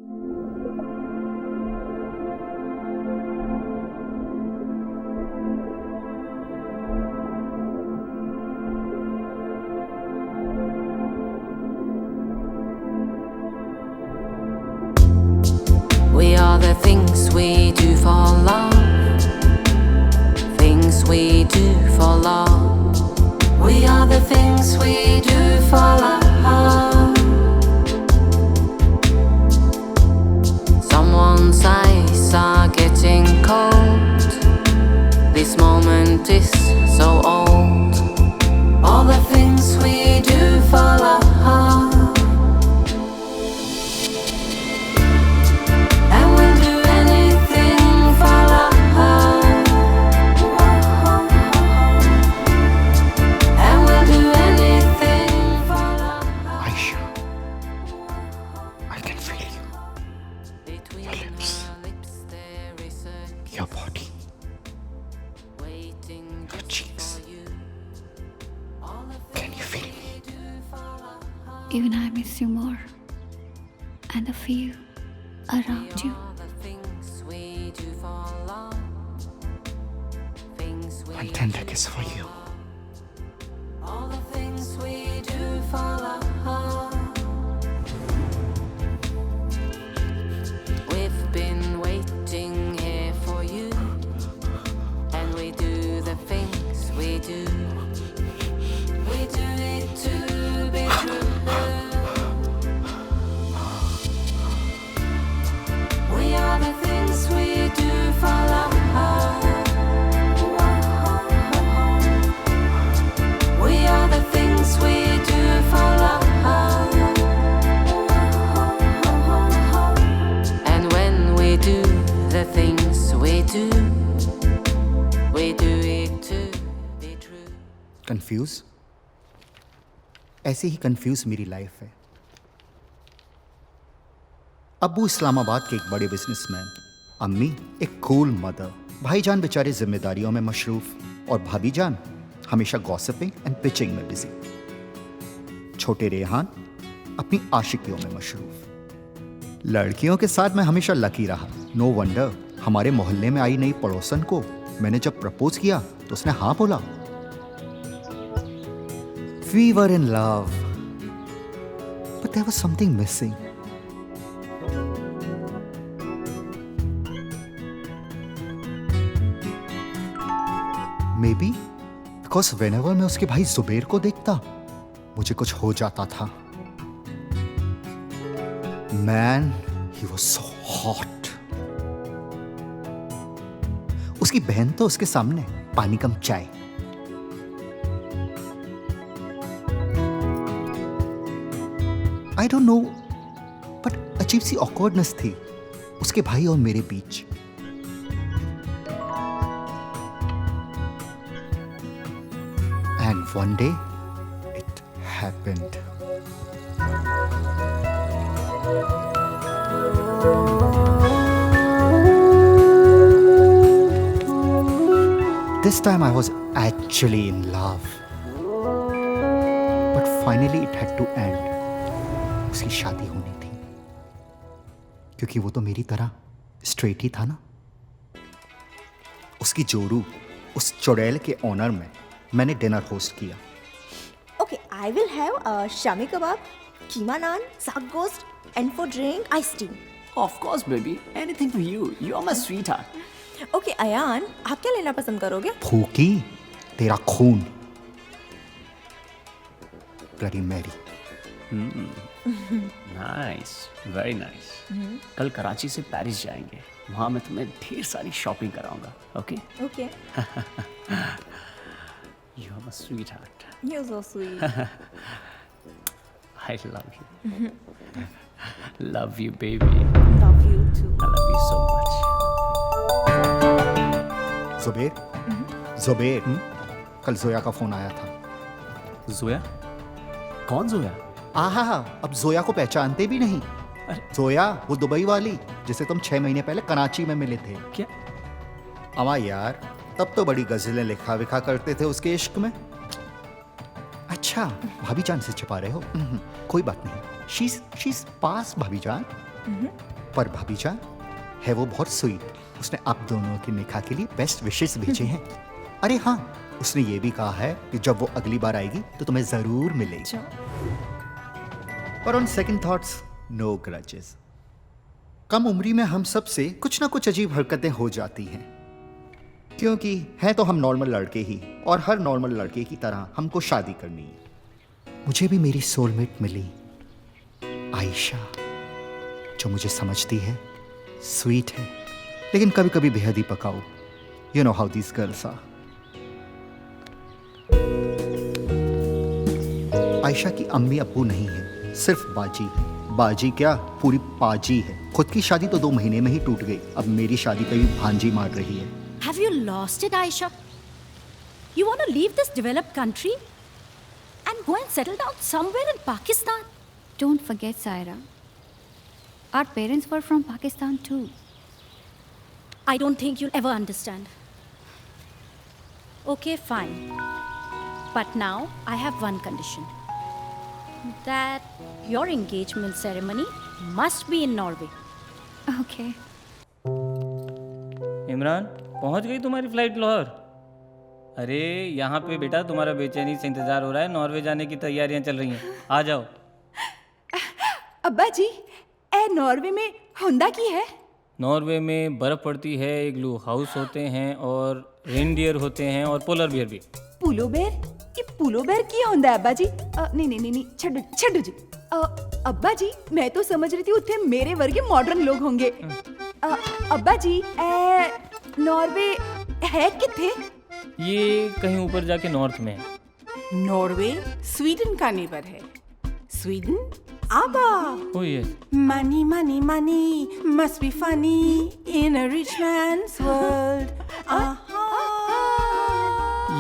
We are the things we do for love, things we do for love. We are the things we do for love. Someone's eyes are getting cold. This moment is so old. All the things we do for love. Your body, your cheeks. Can you feel me? Even I miss you more, and the feel around you. One tender kiss for you. All the things we do for love. We've been waiting here for you, and we do the things we do. We do it to be true. We are the things we do for love. We are the things we do for love. And when we do the things we do it to be true. Confuse? ऐसे ही confuse मेरी life है। अब्बू इस्लामाबाद के एक बड़े businessman, अम्मी एक cool mother, भाईजान बेचारे जिम्मेदारियों में मशरूफ और भाभी जान हमेशा गॉसिपिंग एंड पिचिंग में बिजी। छोटे रेहान अपनी आशिकियों में मशरूफ। लड़कियों के साथ मैं हमेशा लकी रहा। नो वंडर हमारे मोहल्ले में आई नई पड़ोसन को मैंने जब प्रपोज किया तो उसने हाँ बोला। We were in love, but there was something missing. Maybe because whenever मैं उसके भाई जुबैर को देखता मुझे कुछ हो जाता था। Man, he was so hot. उसकी बहन तो उसके सामने पानी कम चाय। I don't know, but अजीब सी awkwardness थी उसके भाई और मेरे बीच। And one day, it happened. This time I was actually in love. But finally it had to end. उसकी शादी होनी थी क्योंकि वो तो मेरी तरह स्ट्रेट ही था ना। उसकी जोरू उस चुड़ैल के ऑनर में मैंने डिनर होस्ट किया। Okay, I will have a shami kebab, keema naan, saag ghost, and for drink, iced tea. Of course, baby. Anything for you. You're my sweetheart. Okay, Ayaan, आप क्या लेना पसंद करोगे? फूकी तेरा खून। Bloody Mary. Nice, very nice. कल कराची से पेरिस जाएंगे। वहाँ मैं तुम्हें ढेर सारी शॉपिंग कराऊंगा। Okay? Okay. You're my sweetheart. You're so sweet. I love you. Love you, baby. Love you too. I love you so much. Zubair, कल जोया का फोन आया था। जोया? कौन जोया? आहा, अब जोया को पहचानते भी नहीं। जोया वो दुबई वाली जिसे तुम 6 महीने पहले कराची में मिले थे। क्या? अमा यार, तब तो बड़ी गजलें लिखा विखा करते थे उसके इश्क में। अच्छा, भाभी जान से छिपा रहे हो? कोई बात नहीं। शीज पास भाभी जान। पर भाभी जान है वो बहुत स्वीट। उसने आप दोनों के निकाह के लिए बेस्ट विशेस भेजे हैं। अरे हाँ, उसने ये भी कहा है कि जब वो अगली बार आएगी तो तुम्हें जरूर मिलेगी। और on second thoughts, no grudges. कम उम्री में हम सब से कुछ ना कुछ अजीब हरकतें हो जाती हैं, क्योंकि हैं तो हम नॉर्मल लड़के ही, और हर नॉर्मल लड़के की तरह हमको शादी करनी है। मुझे भी मेरी सोलमेट मिली, आयशा, जो मुझे समझती है, स्वीट है, लेकिन कभी कभी बेहद ही पकाऊ। You know how these girls are. Ayesha की अम्मी अब्बू नहीं है, सिर्फ बाजी है। बाजी क्या, पूरी पाजी है। खुद की शादी तो 2 महीने में ही टूट गई, अब मेरी शादी पे भी भांजी मार रही है। Have you lost it, Aisha? You want to leave this developed country and go and settle down somewhere in Pakistan? Don't forget, Saira. Our parents were from Pakistan too. I don't think you'll ever understand. Okay, fine. But now I have one condition. That your engagement ceremony must be in Norway. Okay. Imran, पहुंच गई तुम्हारी flight Lahore? अरे यहाँ पे बेटा तुम्हारा बेचैनी से इंतजार हो रहा है, नॉर्वे जाने की तैयारियां चल रही हैं, आ जाओ। अब्बा जी, ए नॉर्वे में होंडा की है? नॉर्वे में बर्फ पड़ती है, इग्लू हाउस होते हैं और रेनडियर होते हैं और पोलर बियर भी। पुलो बेर? ये पुलो बेर की होंदा है अब्बा जी? नहीं छड्डो छड्डो जी। अब्बा जी, मैं तो समझ रही थी उत्थे मेरे वर्गे मॉडर्न लोग होंगे। अब्बा जी, नॉर्वे है किथे? ये कहीं ऊपर जाके नॉर्थ में है। नॉर्वे स्वीडन का नेबर है। स्वीडन आबा। Oh yes. Money, money, money must be funny in a rich man's world.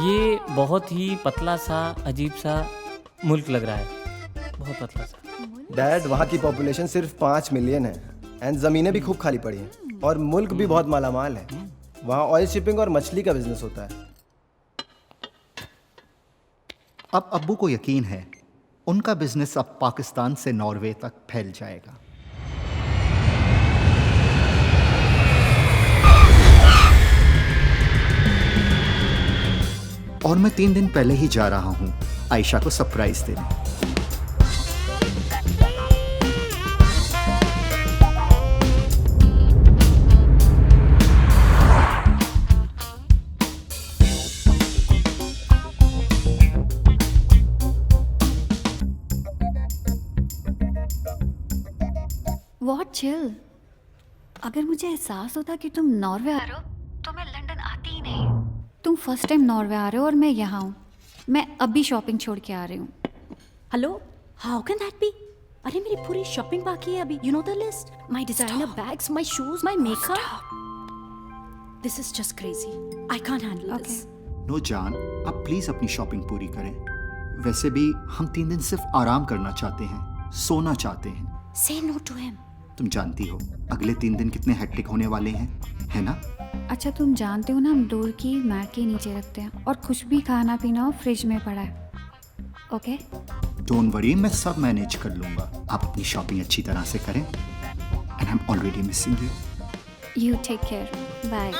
ये बहुत ही पतला सा अजीब सा मुल्क लग रहा है, बहुत पतला सा। डैड, वहाँ की पॉपुलेशन सिर्फ 5 मिलियन है एंड ज़मीनें भी खूब खाली पड़ी हैं और मुल्क भी बहुत मालामाल है। वहाँ ऑयल शिपिंग और मछली का बिजनेस होता है। अब अब्बू को यकीन है उनका बिजनेस अब पाकिस्तान से नॉर्वे तक फैल जाएगा। और मैं 3 दिन पहले ही जा रहा हूं आयशा को सरप्राइज देने। What chill? अगर मुझे एहसास होता कि तुम नॉर्वे आ रहे हो तो मैं लंदन आती ही नहीं। तुम फर्स्ट टाइम नॉर्वे आ रहे हो और मैं यहाँ हूँ। मैं अभी शॉपिंग छोड़ के आ रही हूँ। Hello? How can that be? अरे मेरी पूरी शॉपिंग बाकी है अभी। You know the list? My designer bags, my shoes, my makeup. This is just crazy. I can't handle this. No जान, आप प्लीज अपनी शॉपिंग पूरी करें। वैसे भी हम 3 दिन सिर्फ आराम करना चाहते हैं, सोना चाहते हैं। Say no to him. तुम जानती हो अगले 3 दिन कितने हेक्टिक होने वाले हैं, है ना? अच्छा, तुम जानते हो ना हम डोर की मैट के नीचे रखते हैं और कुछ भी खाना पीना हो फ्रिज में पड़ा है। ओके? डोंट वरी, मैं सब मैनेज कर लूंगा। आप अपनी शॉपिंग अच्छी तरह से करें। And I am already missing you. You take care. Bye.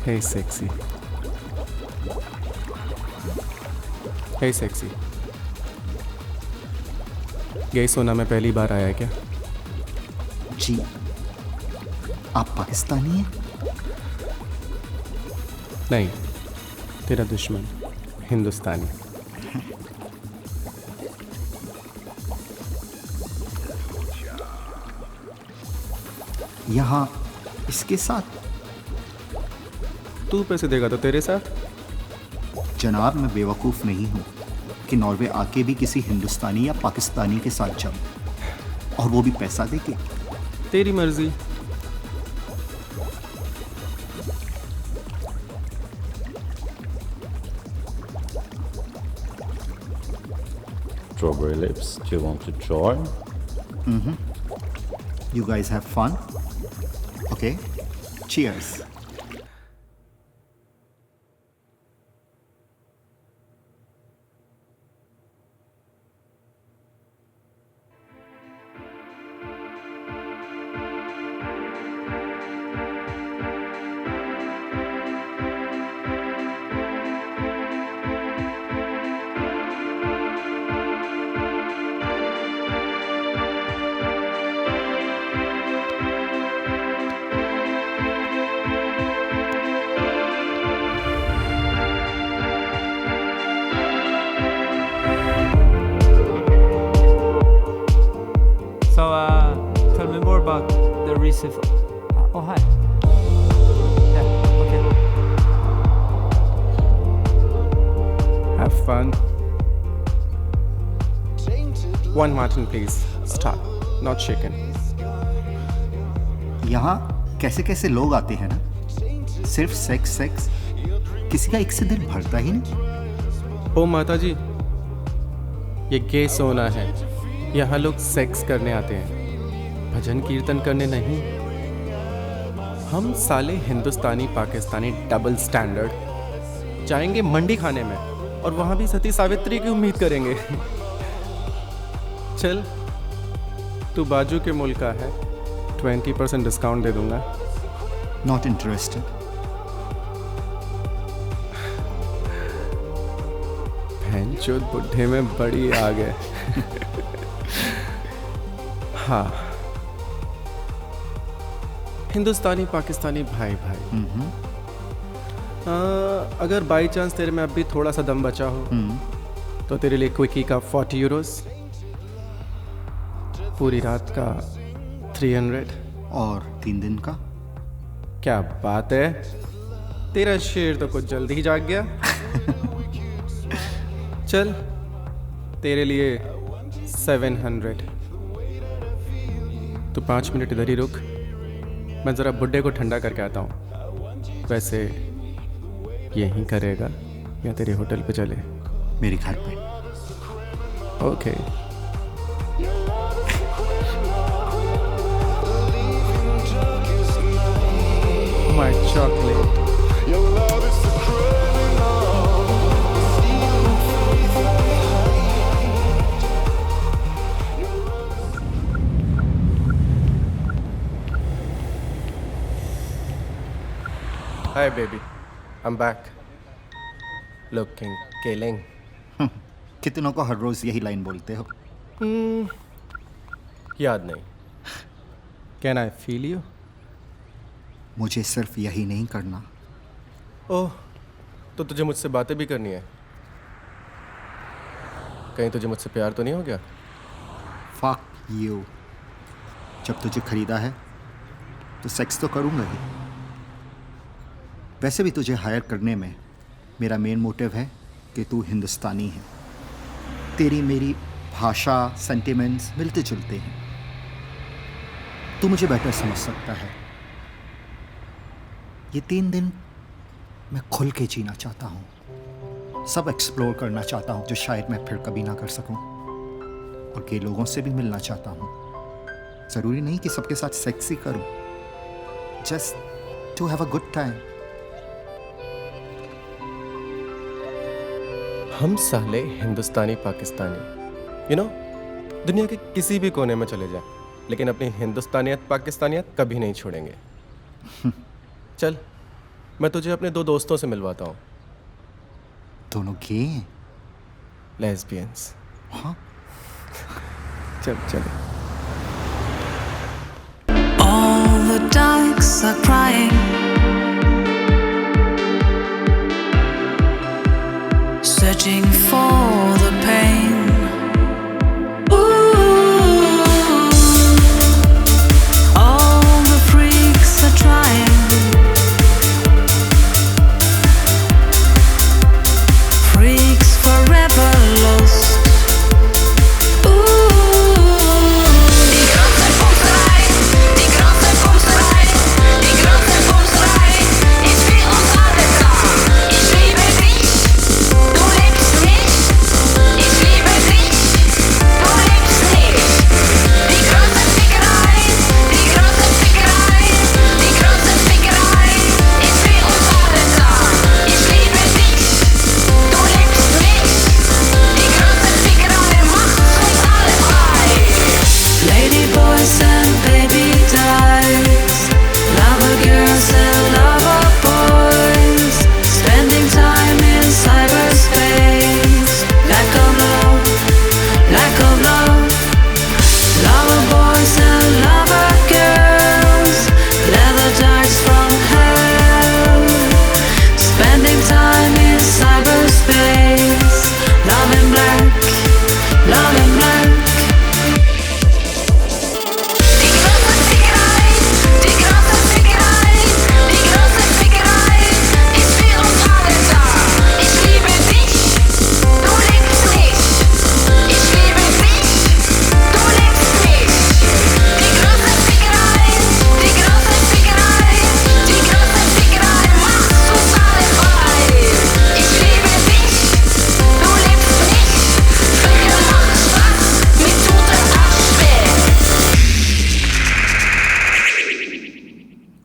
Hey sexy. Hey sexy. गई सोना में पहली बार आया क्या? जी, आप पाकिस्तानी हैं? नहीं, तेरा दुश्मन हिंदुस्तानी। यहाँ इसके साथ? तू पैसे देगा तो तेरे साथ? जनाब, मैं बेवकूफ़ नहीं हूँ कि नॉर्वे आके भी किसी हिंदुस्तानी या पाकिस्तानी के साथ जाऊँ, और वो भी पैसा देके। तेरी मर्जी। Strawberry lips, do you want to join? You guys have fun? Okay. Cheers. Tell me more about the recent. Oh, hi. Yeah, okay. Have fun. One mutton, please. Stop. Not chicken. यहाँ कैसे कैसे लोग आते हैं ना, सिर्फ sex, किसी का एक से दिल भरता ही नहीं। ओ माता जी, ये गे सोना है। यहाँ लोग सेक्स करने आते हैं, भजन कीर्तन करने नहीं। हम साले हिंदुस्तानी पाकिस्तानी डबल स्टैंडर्ड जाएंगे मंडी खाने में, और वहाँ भी सती सावित्री की उम्मीद करेंगे। चल, तू बाजू के मुल्क का है, 20% डिस्काउंट दे दूंगा। Not interested. भैंचोद बुढ़े में बड़ी आ गए। हाँ, हिंदुस्तानी पाकिस्तानी भाई भाई। अगर बाई चांस तेरे में अब भी थोड़ा सा दम बचा हो तो तेरे लिए क्विकी का 40 यूरोस, पूरी रात का 300, और 3 दिन का। क्या बात है, तेरा शेर तो कुछ जल्दी ही जाग गया। चल, तेरे लिए 700। तू 5 मिनट इधर ही रुक, मैं ज़रा बुड्ढे को ठंडा करके आता हूँ। वैसे यहीं करेगा या तेरे होटल पे चले? मेरे घर पे। Okay. My chocolate. Hi baby, I'm back. Looking killing. कितनों को हर रोज यही लाइन बोलते हो? याद नहीं। Can I feel you? मुझे सिर्फ यही नहीं करना। ओह, तो तुझे मुझसे बातें भी करनी है? कहीं तुझे मुझसे प्यार तो नहीं हो गया? Fuck you. जब तुझे खरीदा है तो सेक्स तो करूँगा ही। वैसे भी तुझे हायर करने में मेरा मेन मोटिव है कि तू हिंदुस्तानी है। तेरी मेरी भाषा, सेंटिमेंट्स मिलते जुलते हैं। तू मुझे बेटर समझ सकता है। ये 3 दिन मैं खुल के जीना चाहता हूँ, सब एक्सप्लोर करना चाहता हूँ जो शायद मैं फिर कभी ना कर सकूँ, और कई लोगों से भी मिलना चाहता हूँ। ज़रूरी नहीं कि सबके साथ सेक्स ही करूँ, just to have a good time. हम साले हिंदुस्तानी पाकिस्तानी, दुनिया के किसी भी कोने में चले जाए, लेकिन अपनी हिंदुस्तानियत पाकिस्तानियत कभी नहीं छोड़ेंगे। चल, मैं तुझे अपने 2 दोस्तों से मिलवाता हूँ। दोनों गे हैं? लेस्बियंस। हाँ? चल चल। All the dogs are crying, searching for the pain. Ooh, all the freaks are trying, freaks forever lost.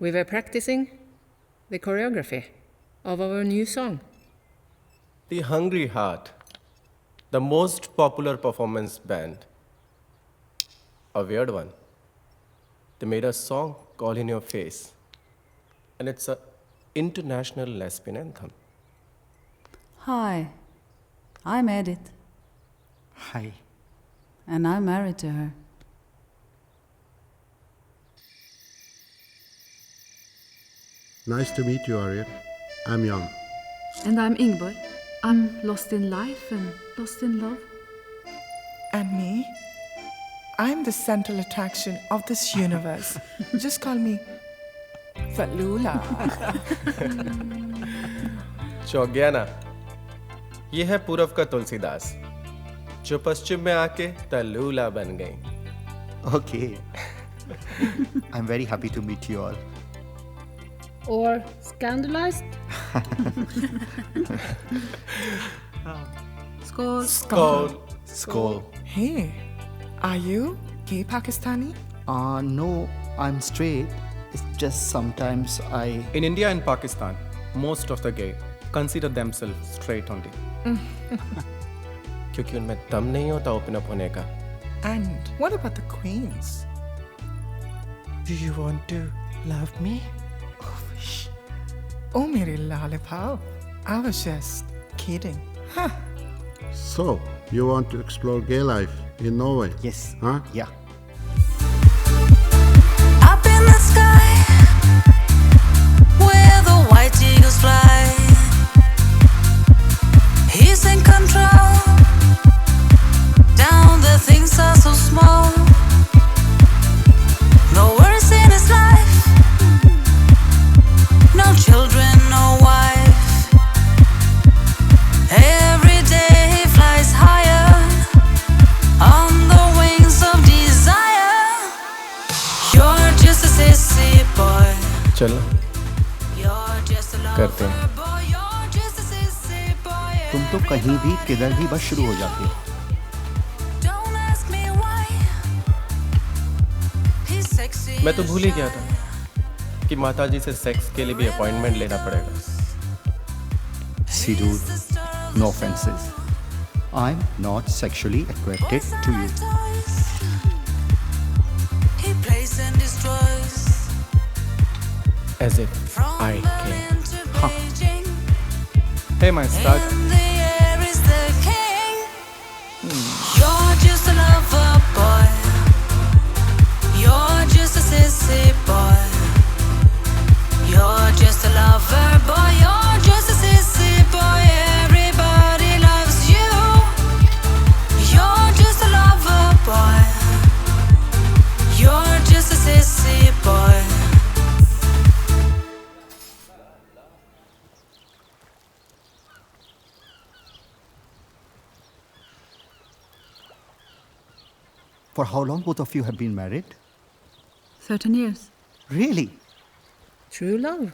We were practicing the choreography of our new song. The Hungry Heart, the most popular performance band. A weird one. They made a song called In Your Face, and it's an international lesbian anthem. Hi, I'm Edith, Hi. and I'm married to her. Nice to meet you, Aryan. I'm Jan. And I'm Ingvar. I'm lost in life and lost in love. And me? I'm the central attraction of this universe. Just call me Falula. चौक गया ना? ये है पूरब का तुलसीदास, जो पश्चिम में आके तलूला बन गई। Okay. I'm very happy to meet you all. Or scandalized? Skål. Skål. Skål. Hey, are you gay Pakistani? No, I'm straight. It's just sometimes I... In India and Pakistan, most of the gay consider themselves straight only. क्योंकि उनमें दम नहीं होता open up होने का। And what about the queens? Do you want to love me? Oh, mere lollipop. I was just kidding. Huh. So, you want to explore gay life in Norway? Yes. Huh? Yeah. Up in the sky, where the white eagles fly, he's in control. Down there things are so small. No worries in his life, no children, no wife. Every day he flies higher, चल करते हैं। तुम तो कहीं भी किधर भी बस शुरू हो जाती हो। मैं तो भूल ही गया था कि माताजी से सेक्स के लिए भी अपॉइंटमेंट लेना पड़ेगा। See dude, no offenses. I'm not sexually attracted to you. He plays and destroys. As if I care. Hey, my stud. And the air is the king. You're just a lover boy. You're just a sissy boy. You're just a lover boy. You're just a sissy boy. Everybody loves you. You're just a lover boy. You're just a sissy boy. For how long both of you have been married? 13 years. Really? True love.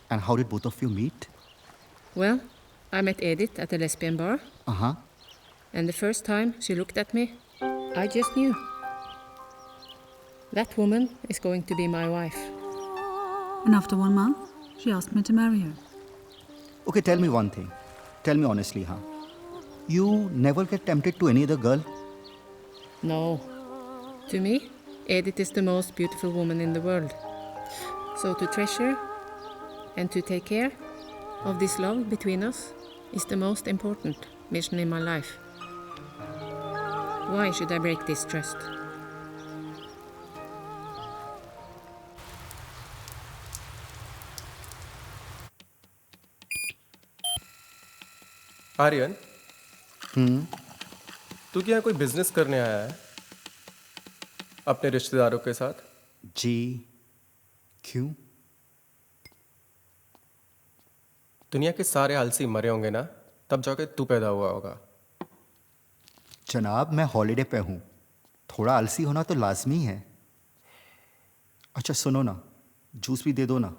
And how did both of you meet? Well, I met Edith at a lesbian bar, Uh-huh. and the first time she looked at me, I just knew. That woman is going to be my wife. And after 1 month, she asked me to marry her. Okay, tell me one thing. Tell me honestly, huh? You never get tempted to any other girl? No. To me, Edith is the most beautiful woman in the world. So to treasure and to take care of this love between us is the most important mission in my life. Why should I break this trust? Aryan, तू क्या कोई business करने आया है अपने रिश्तेदारों के साथ? जी, क्यों? दुनिया के सारे आलसी मरे होंगे ना, तब जाके तू पैदा हुआ होगा। जनाब, मैं हॉलिडे पे हूँ, थोड़ा आलसी होना तो लाजमी है। अच्छा सुनो ना, जूस भी दे दो ना।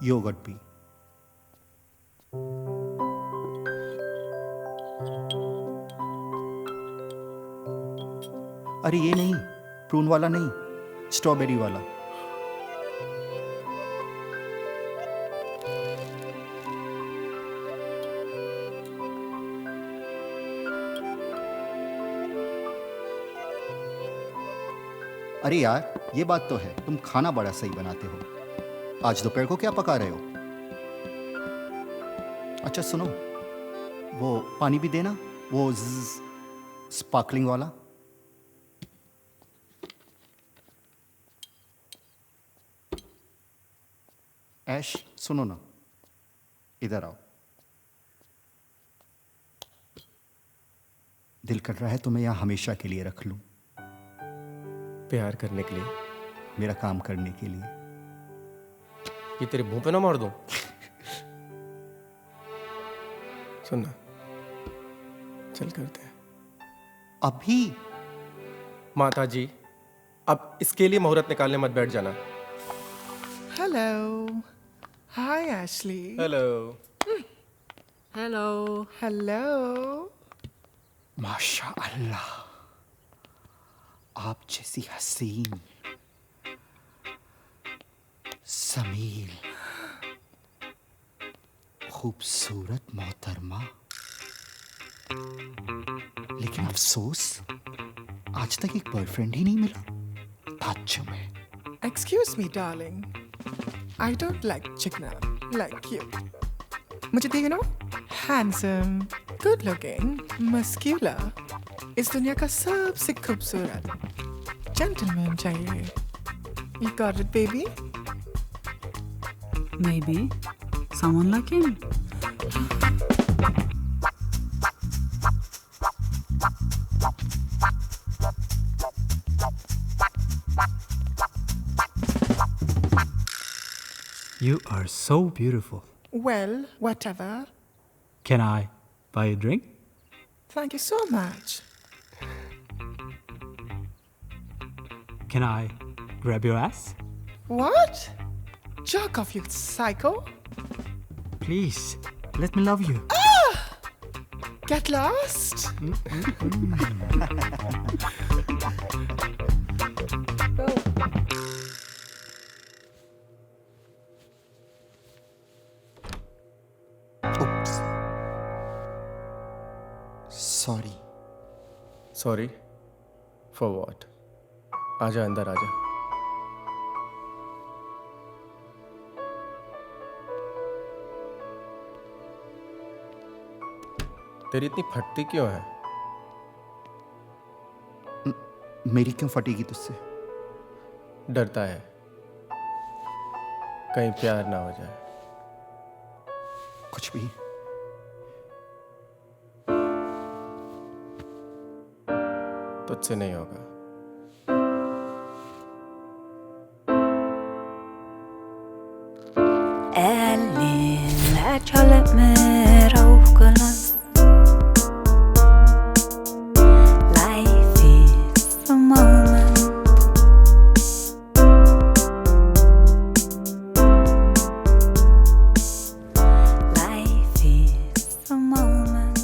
योगर्ट भी। अरे ये नहीं, प्रून वाला नहीं, स्ट्रॉबेरी वाला। अरे यार, ये बात तो है, तुम खाना बड़ा सही बनाते हो। आज दोपहर को क्या पका रहे हो? अच्छा सुनो, वो पानी भी देना, वो स्पार्कलिंग वाला। ऐश, सुनो ना, इधर आओ। दिल कर रहा है तुम्हें यहां हमेशा के लिए रख लूं। प्यार करने के लिए? मेरा काम करने के लिए। ये तेरे मुंह पे ना मार दूं? सुनना, चल करते हैं। अभी? माताजी, अब इसके लिए मुहूर्त निकालने मत बैठ जाना। Hello. Hi, Ashley. Hello. Hello. Hello. माशा अल्लाह, आप जैसी हसीन, जमील, खूबसूरत मोहतरमा। लेकिन अफसोस, आज तक एक बॉयफ्रेंड ही नहीं मिला। ताज्जुब है। Excuse me, darling. I don't like chikna like you. मुझे देखो ना, handsome, good looking, muscular, इस दुनिया का सबसे खूबसूरत gentleman चाहिए। You got it, baby? Maybe someone like him. You are so beautiful. Well, whatever. Can I Buy a drink? Thank you so much. Can I grab your ass? What? Jerk off, you psycho. Please, let me love you. Get lost. Sorry. Sorry for what? आजा अंदर आजा। तेरी इतनी फटती क्यों है? मेरी क्यों फटेगी तुझसे? डरता है कहीं प्यार ना हो जाए। कुछ भी। तुझसे नहीं होगा। Ellen, let me roken. Life is a moment. Life is a moment.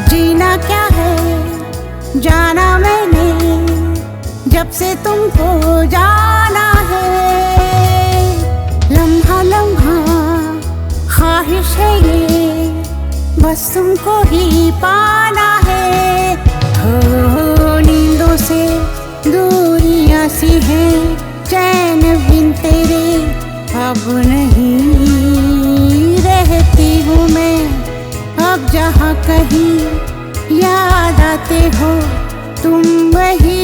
जीना क्या है जाना मैंने, जब से तुमको जाना है। लम्हा लम्हा ख्वाहिश है ये, बस तुमको ही पाना है। हो नींदों से दूरियां सी हैं, चैन बिन तेरे अब नहीं रहती हूँ मैं। अब जहाँ कहीं याद आते हो तुम वही।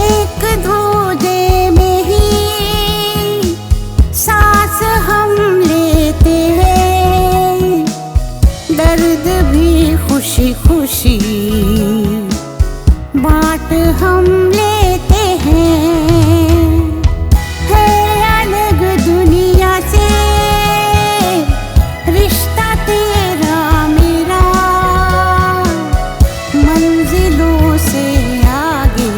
एक दूजे में ही सांस हम लेते हैं, दर्द भी खुशी खुशी बांट हम लेते हैं। है अलग दुनिया से रिश्ता तेरा मेरा, मंजिलों से आगे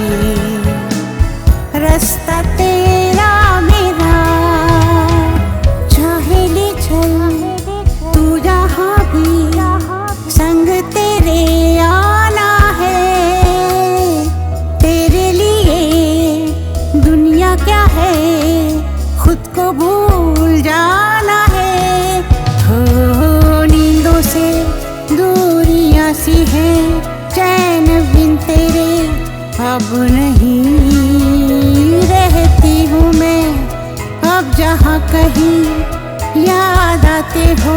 रास्ता तेरा मेरा। चाहे ले चल तू जहाँ भी, संग तेरे आना है। तेरे लिए दुनिया क्या है, खुद को भूल जाना है। हो नींदों से दूरियां सी हैं, चैन बिन तेरे अब नहीं रहती हूँ मैं। अब जहाँ कहीं याद आते हो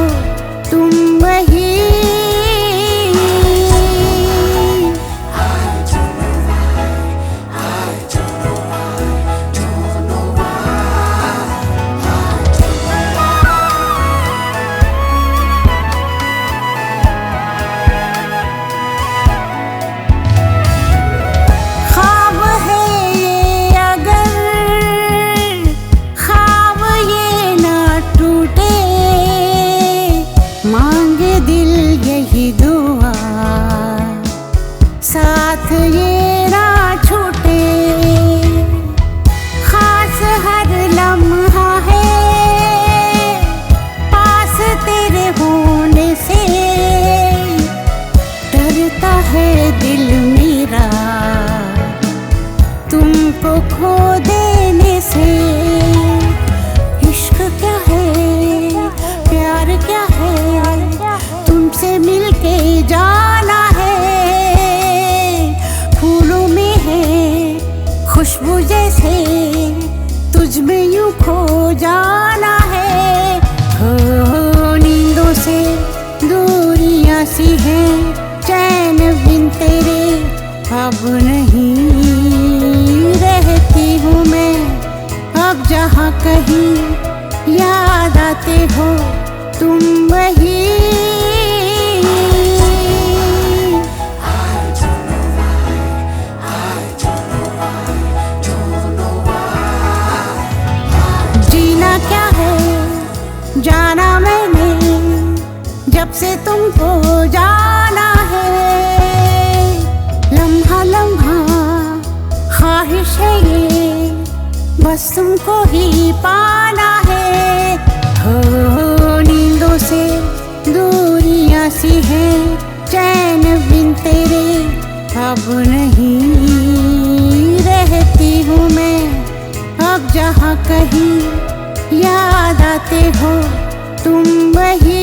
तुम वही। ख्वाब है ये अगर ख्वाब ये ना टूटे, मांगे दिल यही दुआ साथ ये ना छूटे। खास हर लम्हा है पास तेरे होने से, डरता है दिल मेरा तुमको खो देने से। खुशबू जैसे तुझ में यूं खो जाना है। हो नींदों से दूरियां सी हैं, चैन बिन तेरे अब नहीं रहती हूँ मैं। अब जहाँ कहीं याद आते हो तुम वही। जीना क्या है जाना मैंने, जब से तुमको जाना है। लम्हा लम्हा ख्वाहिश है ये, बस तुमको ही पाना है। हो नींदों से दूरियां सी हैं, चैन बिन तेरे अब नहीं रहती हूँ मैं। अब जहाँ कहीं याद आते हो तुम वही।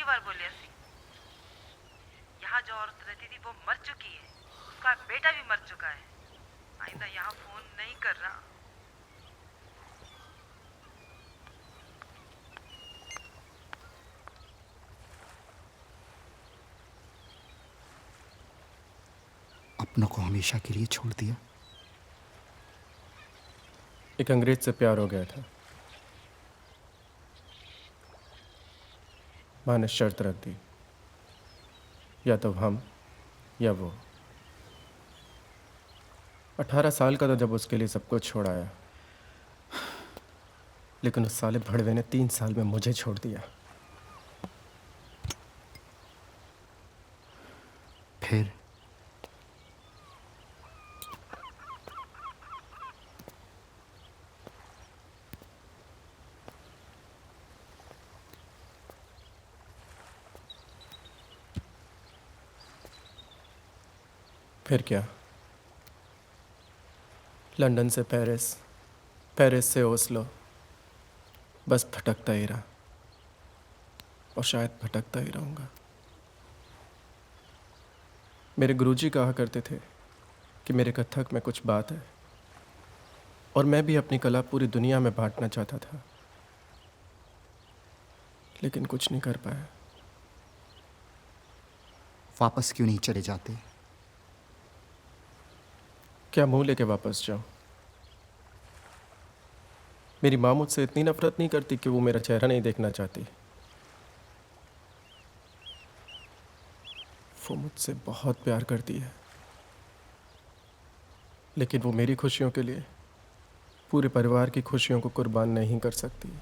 बार बोलिया सी, यहाँ जो औरत रहती थी वो मर चुकी है, उसका बेटा भी मर चुका है। आइंदा यहाँ फोन नहीं कर रहा। अपनों को हमेशा के लिए छोड़ दिया। एक अंग्रेज से प्यार हो गया था। माँ ने शर्त रख दी, या तो हम या वो। 18 साल का था जब उसके लिए सब कुछ छोड़ाया, लेकिन उस साले भड़वे ने 3 साल में मुझे छोड़ दिया। फिर फिर क्या, लंदन से पेरिस, पेरिस से ओस्लो, बस भटकता ही रहा और शायद भटकता ही रहूँगा। मेरे गुरुजी कहा करते थे कि मेरे कथक में कुछ बात है और मैं भी अपनी कला पूरी दुनिया में बांटना चाहता था, लेकिन कुछ नहीं कर पाया। वापस क्यों नहीं चले जाते? क्या मुंह लेके वापस जाऊं? मेरी माँ मुझसे इतनी नफरत नहीं करती कि वो मेरा चेहरा नहीं देखना चाहती। वो मुझसे बहुत प्यार करती है, लेकिन वो मेरी खुशियों के लिए पूरे परिवार की खुशियों को कुर्बान नहीं कर सकती।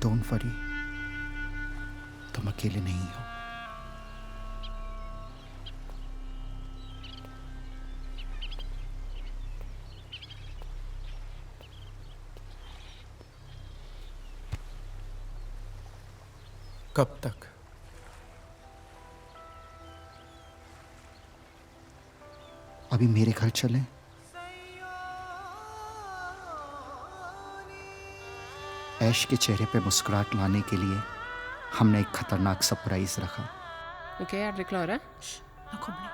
डोंट वरी, तुम अकेले नहीं हो। कब तक? अभी मेरे घर चलें? ऐश के चेहरे पे मुस्कुराहट लाने के लिए हमने एक खतरनाक सरप्राइज रखा। Okej, är ni klara? Nu kommer ni.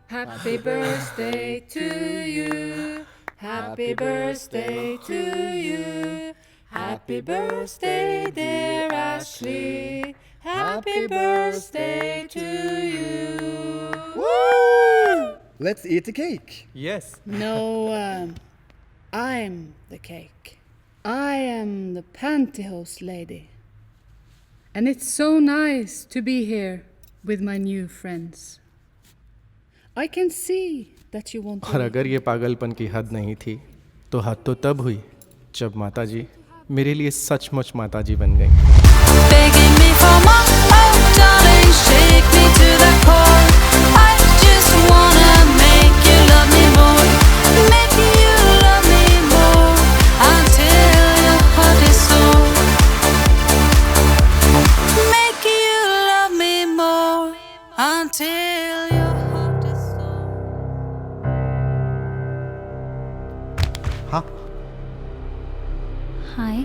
Happy birthday to you. Happy birthday to you. Happy birthday, dear Ashley. Happy birthday to you. Woo! Let's eat the cake. Yes. No, I'm the cake. I am the pantyhose lady. And it's so nice to be here with my new friends. I can see that you want to. और अगर ये पागलपन की हद नहीं थी तो हद तो तब हुई जब माताजी मेरे लिए सचमुच माताजी बन गई। Begging me for more, oh darling, shake me to the core. I just wanna make you love me more, make you love me more until your heart is sore. Make you love me more until your heart is sore. हाँ, हाय।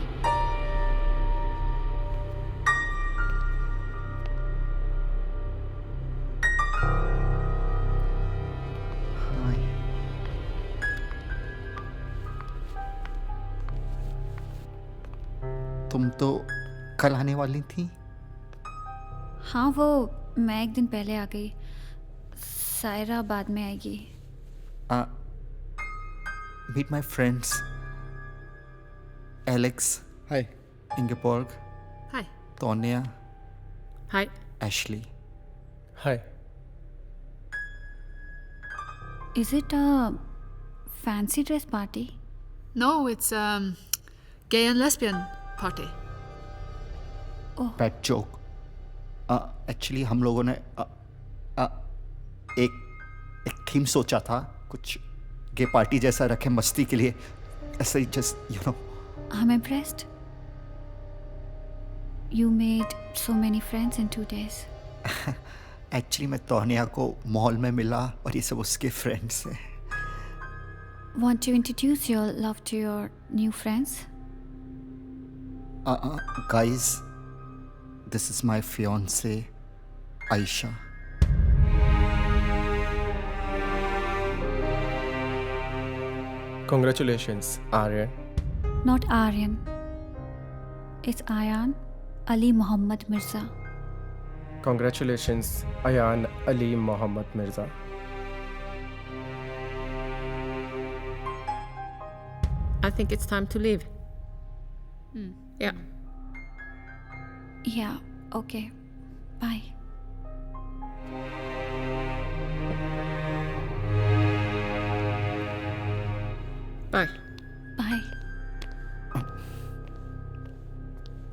तुम तो कल आने वाली थी। हाँ, वो मैं एक दिन पहले आ गई। सायरा बाद में आएगी। Meet my friends. Alex. Hi. Ingeborg. Hi. Tonya. Hi. Ashley. Hi. Is it a fancy dress party? No, it's gay and lesbian party. Pet joke. Actually हम लोगों ने एक थीम सोचा था, कुछ गे पार्टी जैसा रखे मस्ती के लिए, ऐसे ही just you know. I'm impressed. You made so many friends in 2 days. Actually मैं तोनिया को मॉल में मिला और ये सब उसके फ्रेंड्स हैं। Want to introduce your love to your new friends? Guys, this is my fiance, Aisha. Congratulations, Aryan. Not Aryan. It's Ayan Ali Muhammad Mirza. Congratulations, Ayan Ali Muhammad Mirza. I think it's time to leave. Yeah. Yeah, okay. Bye. Bye. Bye.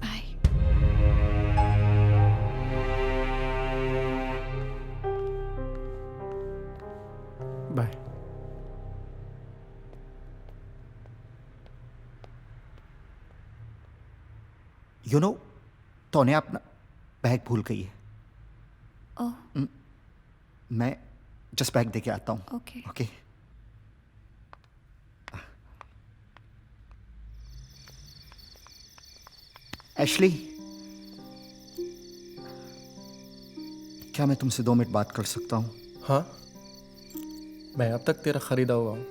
Bye. Bye. You know, Tonia अपना bag भूल गई है। Oh, मैं just bag दे के आता हूँ। okay. Okay. Ashley, क्या मैं तुमसे 2 मिनट बात कर सकता हूँ? हाँ, मैं अब तक तेरा खरीदा हुआ हूँ।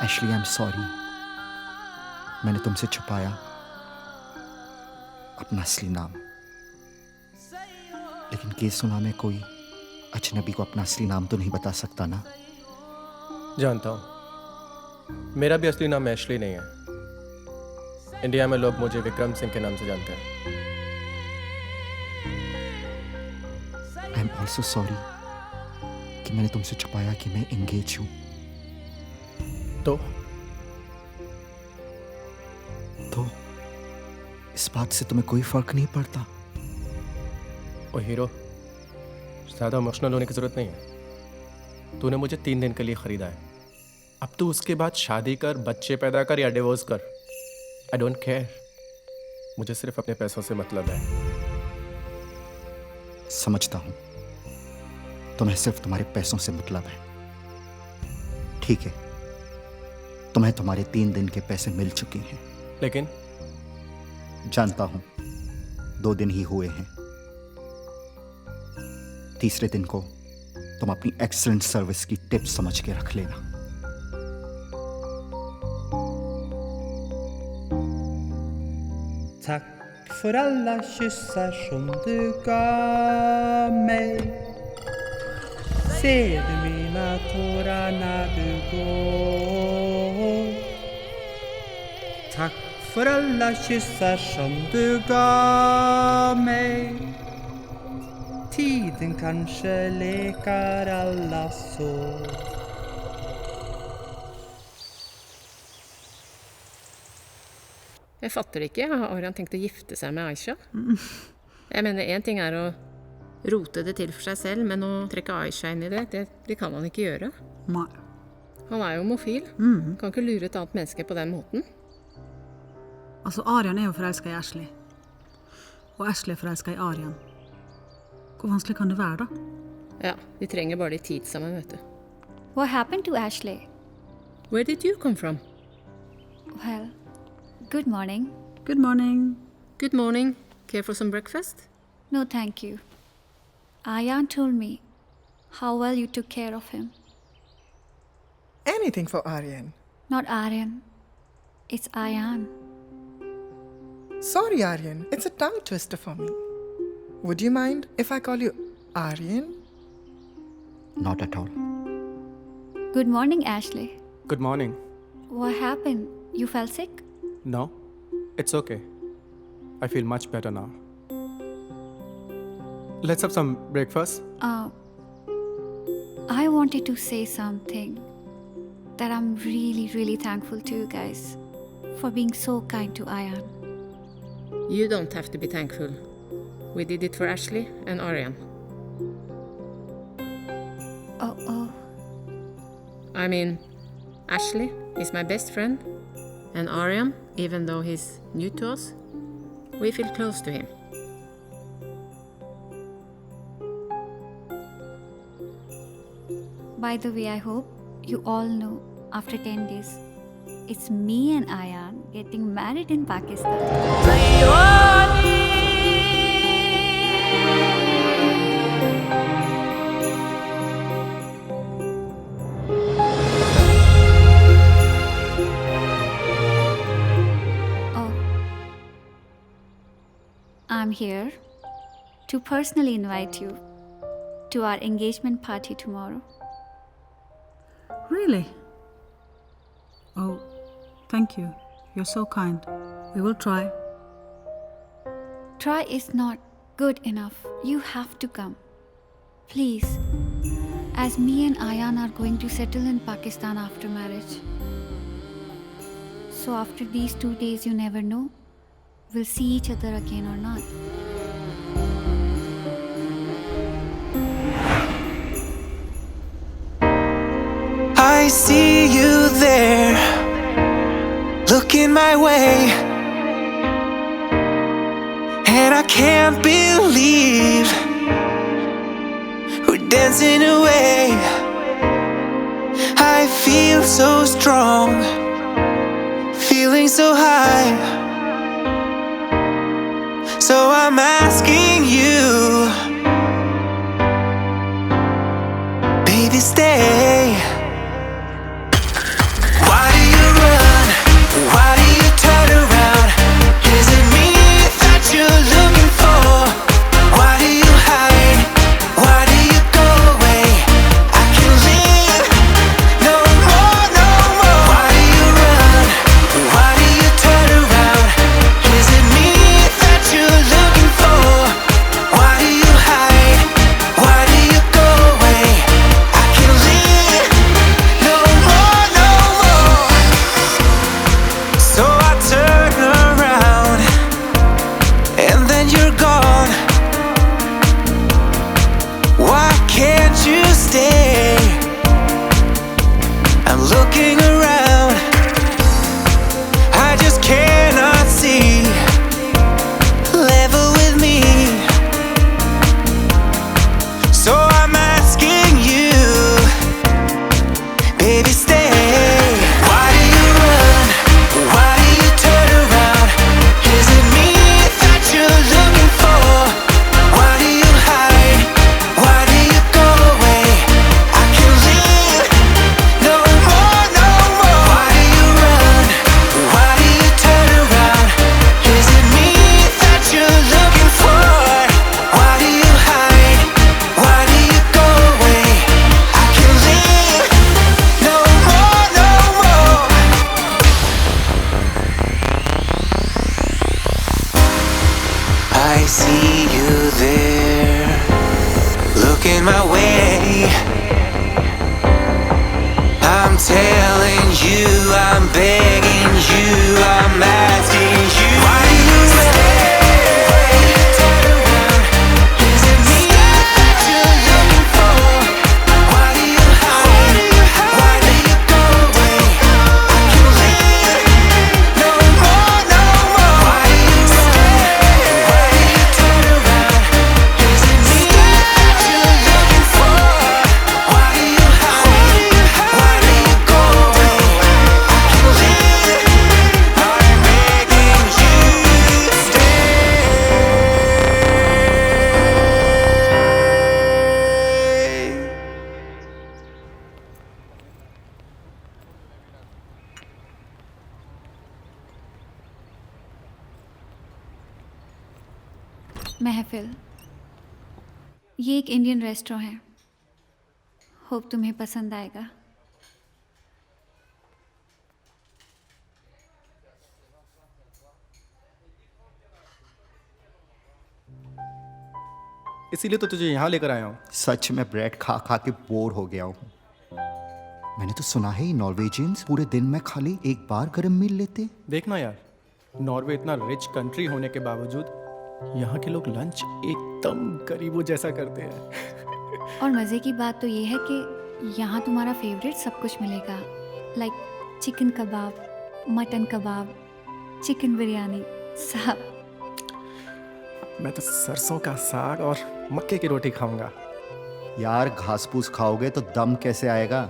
एशली, आई एम सॉरी, मैंने तुमसे छुपाया अपना असली नाम। लेकिन केस सुना में कोई अजनबी को अपना असली नाम तो नहीं बता सकता ना? जानता हूँ, मेरा भी असली नाम एशली नहीं है। इंडिया में लोग मुझे विक्रम सिंह के नाम से जानते हैं। आई एम ऑल्सो सॉरी कि मैंने तुमसे छुपाया कि मैं एंगेज हूं। तो इस बात से तुम्हें कोई फर्क नहीं पड़ता? ओ हीरो, ज़्यादा इमोशनल होने की ज़रूरत नहीं है। तूने मुझे 3 दिन के लिए ख़रीदा है। अब तू उसके बाद शादी कर, बच्चे पैदा कर या डिवोर्स कर, आई डोंट केयर। मुझे सिर्फ अपने पैसों से मतलब है। समझता हूं, तुम्हें सिर्फ तुम्हारे पैसों से मतलब है। ठीक है, तुम्हें तुम्हारे 3 दिन के पैसे मिल चुके हैं। लेकिन जानता हूं, 2 दिन ही हुए हैं। तीसरे दिन को तुम अपनी एक्सीलेंट सर्विस की टिप समझ के रख लेना। Tack för alla kyssar som du gav mig. Ser du mina tårar när du går? Tack för alla kyssar som du gav mig. Tiden kanske lekar alla sår. Jeg fatter det ikke. Har Arian tenkt å gifte seg med Aisha? Jeg mener, en ting er å rote det til for seg selv, men å trekke Aisha inn i det kan han ikke gjøre. Nei. Han er jo homofil. Kan ikke lure et annet menneske på den måten. Altså, Arian er jo forelsket i Ashley. Og Ashley er forelsket i Arian. Hvor vanskelig kan det være, da? Ja, de trenger bare litt tid sammen, vet du. What happened to Ashley? Where did you come from? Well, good morning. Good morning. Good morning. Care for some breakfast? No, thank you. Ayan told me how well you took care of him. Anything for Aryan. Not Aryan. It's Ayan. Sorry, Aryan. It's a tongue twister for me. Would you mind if I call you Aryan? Not at all. Good morning, Ashley. Good morning. What happened? You fell sick? No, it's okay. I feel much better now. Let's have some breakfast. I wanted to say something that I'm really, really thankful to you guys for being so kind to Ayan. You don't have to be thankful. We did it for Ashley and Arian. Oh. I mean, Ashley is my best friend, and Arian, even though he's new to us, we feel close to him. By the way, I hope you all know after 10 days, it's me and Ayan getting married in Pakistan. I'm here to personally invite you to our engagement party tomorrow. Really? Oh, thank you. You're so kind. We will try. Try is not good enough. You have to come. Please. As me and Ayan are going to settle in Pakistan after marriage. So after these 2 days, you never know, we'll see each other again or not. I see you there, looking my way, and I can't believe we're dancing away. I feel so strong, feeling so high, so I'm asking you, baby, stay. Why do you run? Why do you turn around? Is it me that you're looking for? Why do you hide? Why do you go away? I can't live no more, no more. Why do you run? Why do you turn around? Is it me that you're looking for? Why do you hide? Why do you go away? I making my way. I'm telling you, I'm begging you, I'm asking you, why do you stay? Turn around. Is it me that you're looking for? Why do you hide? Why do you go away? I can't live no more, no more. Why do you stay? Why do you turn around? Is it me that you're looking for? Why do you hide? Why do you go away? I can't live. I'm begging you to stay. महफिल, ये एक Indian restaurant है। Hope तुम्हें पसंद आएगा। इसीलिए तो तुझे यहाँ लेकर आया हूँ। सच में ब्रेड खा खा के बोर हो गया हूँ। मैंने तो सुना है नॉर्वेजियंस पूरे दिन में खाली एक बार गरम मील लेते। देखना यार, नॉर्वे इतना रिच कंट्री होने के बावजूद यहाँ के लोग लंच एकदम गरीबों जैसा करते हैं। और मज़े की बात तो ये है कि यहाँ तुम्हारा फेवरेट सब कुछ मिलेगा। लाइक चिकन कबाब, मटन कबाब, चिकन बिरयानी, सब। मैं तो सरसों का साग और मक्के की रोटी खाऊंगा। यार घास फूस खाओगे तो दम कैसे आएगा?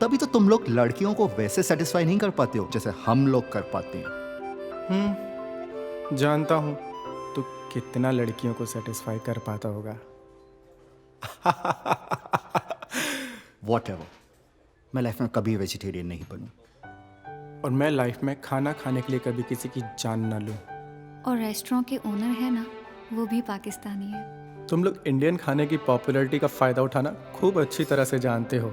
तभी तो तुम लोग लड़कियों को वैसे सेटिस्फाई नहीं कर पाते हो जैसे हम लोग कर पाते हैं। जानता हूँ तो कितना लड़कियों को सेटिस्फाई कर पाता होगा। Whatever. मैं लाइफ में कभी वेजिटेरियन नहीं बनूं। और मैं लाइफ में खाना खाने के लिए कभी किसी की जान ना लूं। और रेस्टोरेंट के ओनर है ना, वो भी पाकिस्तानी है। तुम लोग इंडियन खाने की पॉपुलैरिटी का फायदा उठाना खूब अच्छी तरह से जानते हो।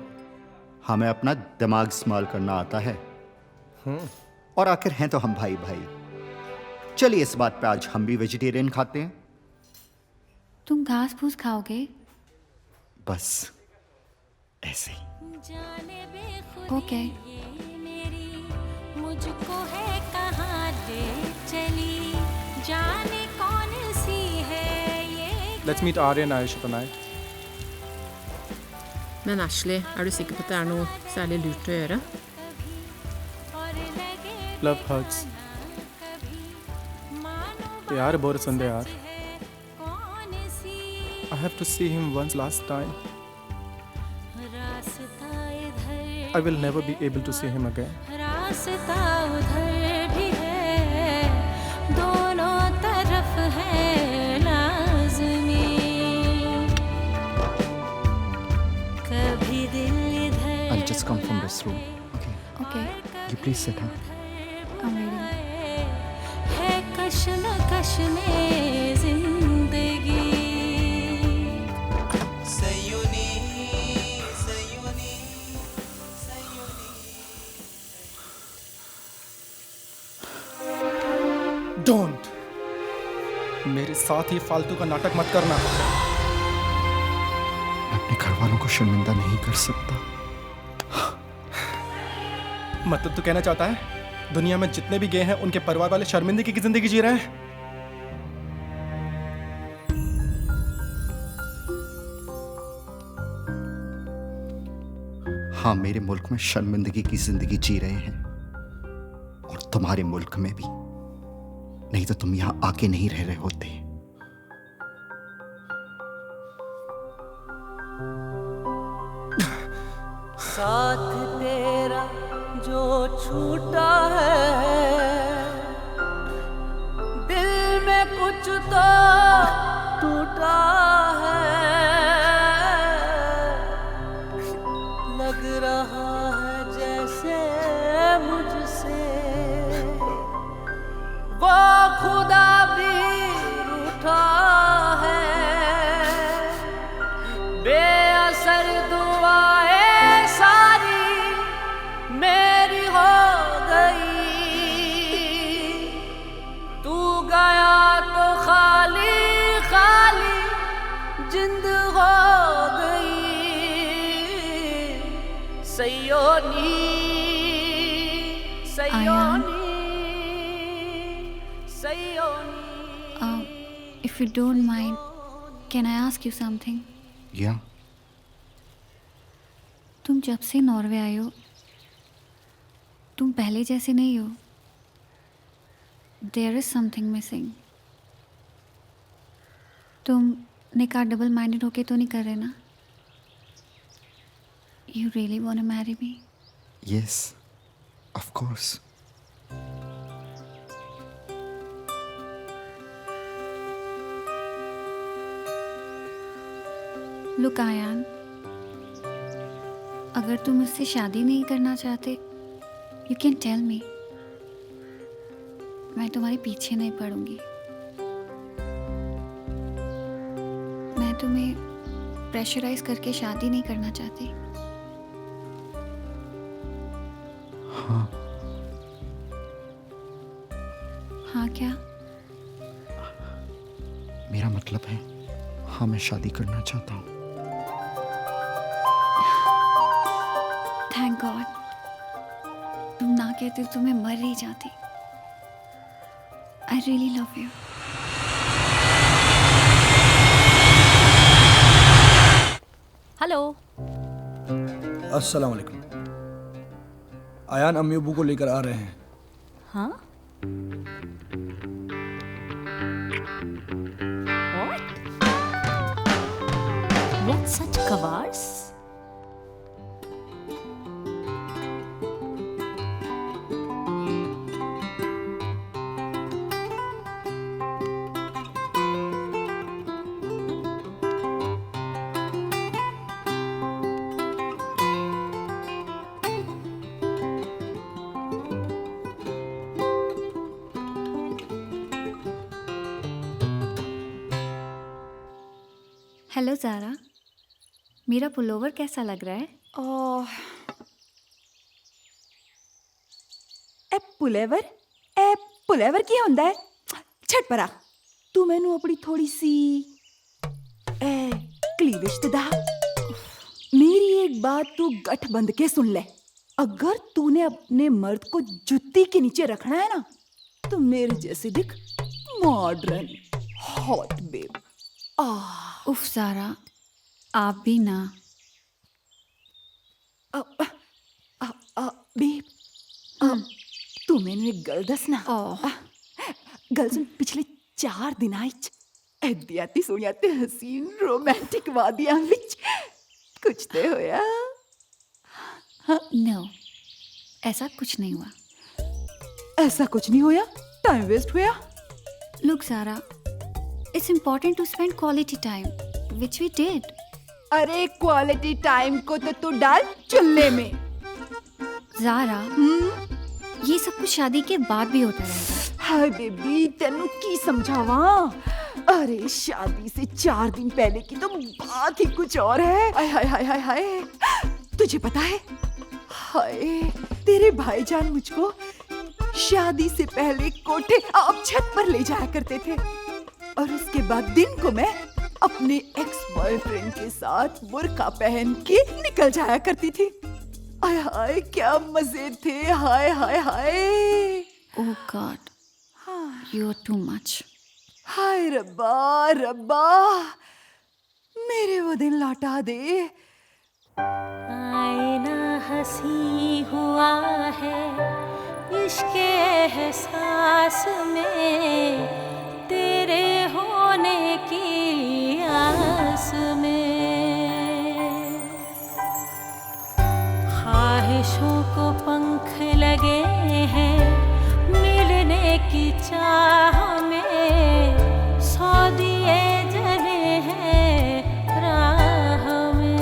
हमें अपना दिमाग इस्तेमाल करना आता है। और आखिर हैं तो हम भाई भाई। चलिए इस बात पे आज हम भी वेजिटेरियन खाते हैं। तुम घास फूस खाओगे? बस ऐसे ही। ओके। मुझको है कहाँ ले चली, जाने कौन सी है ये। Let's meet Arya and Ayesha tonight. Men Ashley, er du sikker på at det er noe særlig lurt å gjøre? Love hurts. प्यार बहुत सुंदर यार। I have to see him once last time. I will never be able to see him again. रास्ता उधर भी है, दोनों तरफ है लाज़मी। कभी दिल इधर I'll just come from this room. Okay. Okay. You please sit down. I'm waiting. है कश्मकश में जिंदगी। Don't. मेरे साथ ही फालतू का नाटक मत करना। मैं अपने घर वालों को शर्मिंदा नहीं कर सकता। मतलब तू कहना चाहता है दुनिया में जितने भी गे हैं उनके परिवार वाले शर्मिंदगी की जिंदगी जी रहे हैं? हाँ, मेरे मुल्क में शर्मिंदगी की जिंदगी जी रहे हैं और तुम्हारे मुल्क में भी। नहीं तो तुम यहां आके नहीं रह रहे होते। साथ तेरा जो छूटा है, दिल में कुछ तो टूटा है। लग रहा है जैसे मुझसे वो खुदा भी रूठा है। बेअसर दुआएं सारी मेरी हो गई, तू गया तो खाली खाली जिंद हो गई। If you don't mind, can I ask you something? Yeah. तुम जब से नॉर्वे आए हो, तुम पहले जैसे नहीं हो. There is something missing. तुम निकाह डबल माइंडेड होके तो नहीं कर रहे ना? You really want to marry me? Yes, of course. Look, Ayaan, अगर तुम मुझसे शादी नहीं करना चाहते, you can tell me. मैं तुम्हारे पीछे नहीं पड़ूंगी. मैं तुम्हें प्रेशराइज करके शादी नहीं करना चाहती. हाँ. हाँ क्या? मेरा मतलब है, हाँ मैं शादी करना चाहता हूँ. Thank God. तुम ना कहते तो मैं मर ही जाती. I really love you. Hello. अस्सलाम वालेकुम. आयान अम्मी अब्बू को लेकर आ रहे हैं. हाँ? What such cowards? Hello Zara, मेरा पुलोवर कैसा लग रहा है? ए पुलेवर की ਹੁੰਦਾ है? ਛੱਡ ਪਰਾ. ਤੂੰ ਮੈਨੂੰ ਆਪਣੀ ਥੋੜੀ ਸੀ क्लीविश तो दा. मेरी एक बात तू गठ बंद के सुन ले. अगर तूने अपने मर्द को जुत्ती के नीचे रखना है ना, तो मेरे जैसे दिख मॉडर्न हॉट बेब. उफ ज़ारा, आप भी ना. बेब, तू मैंने एक गल दसना. गल सुन, पिछले 4 दिनां विच ऐदियां सोनिया ते हसीन रोमांटिक वादियां विच कुछ ते होया? नो, ऐसा कुछ नहीं हुआ. ऐसा कुछ नहीं होया? टाइम वेस्ट होया? Look Zara, it's important to spend quality time, which we did. अरे क्वालिटी टाइम को तो तू डाल चुल्ले में. ज़ारा, ये सब कुछ शादी के बाद भी होता रहेगा. हाय बेबी, तेनू की समझावा. अरे शादी से 4 दिन पहले की तो बात ही कुछ और है. हाय हाय हाय हाय हाय. तुझे पता है, हाय तेरे भाईजान मुझको शादी से पहले कोठे आप छत पर ले जाया करते थे, और उसके बाद दिन को मैं अपने एक्स बॉयफ्रेंड के साथ बुर्का पहन के निकल जाया करती थी. हाय हाय क्या मजे थे. हाय हाय हाय. Oh God, you're too much. हाय रब्बा रब्बा, मेरे वो दिन लौटा दे. आईना हंसी हुआ है इश्क एहसास में, तेरे होने की आस में. ख्वाहिशों को पंख लगे हैं मिलने की चाह में, 100 दिए जले हैं राह में.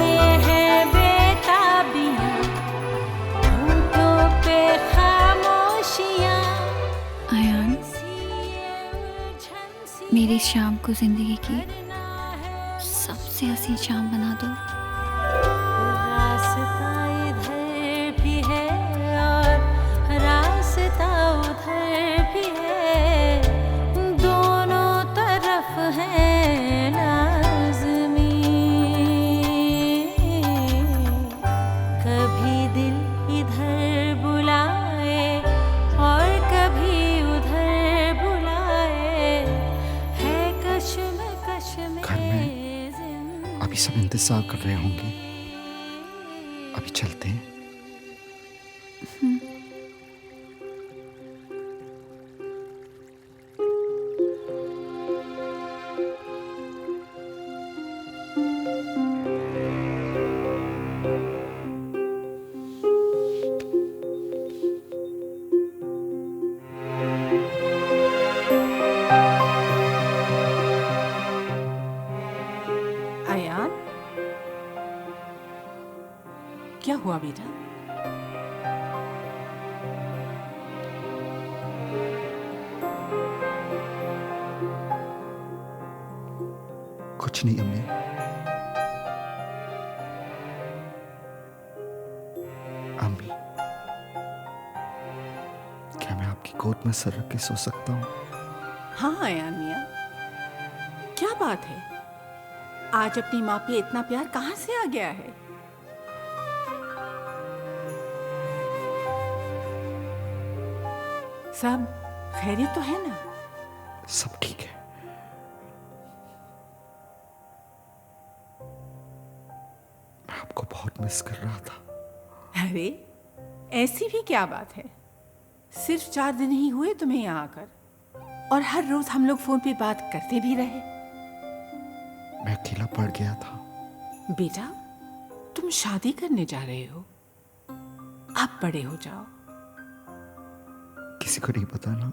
ये है बेताबियां, होठों पे खामोशियां. आयान, मेरी शाम को जिंदगी की सबसे हसीन शाम बना दो. रास्ता इधर भी है और रास्ता उधर भी है, दोनों तरफ है लाज़मी. अभी सब इंतजार कर रहे होंगे, अभी चलते हैं। अयान, क्या हुआ बेटा? कुछ नहीं अम्मी। अम्मी, क्या मैं आपकी गोद में सर रख के सो सकता हूँ? हाँ अयान मियाँ, क्या बात है? आज अपनी माँ पे इतना प्यार कहाँ से आ गया है? सब खैरियत तो है ना? सब ठीक है। मैं आपको बहुत मिस कर रहा था। अरे ऐसी भी क्या बात है? सिर्फ 4 दिन ही हुए तुम्हें यहाँ आकर, और हर रोज हम लोग फोन पे बात करते भी रहे। मैं अकेला पड़ गया था। बेटा, तुम शादी करने जा रहे हो, आप बड़े हो जाओ। किसी को नहीं पता ना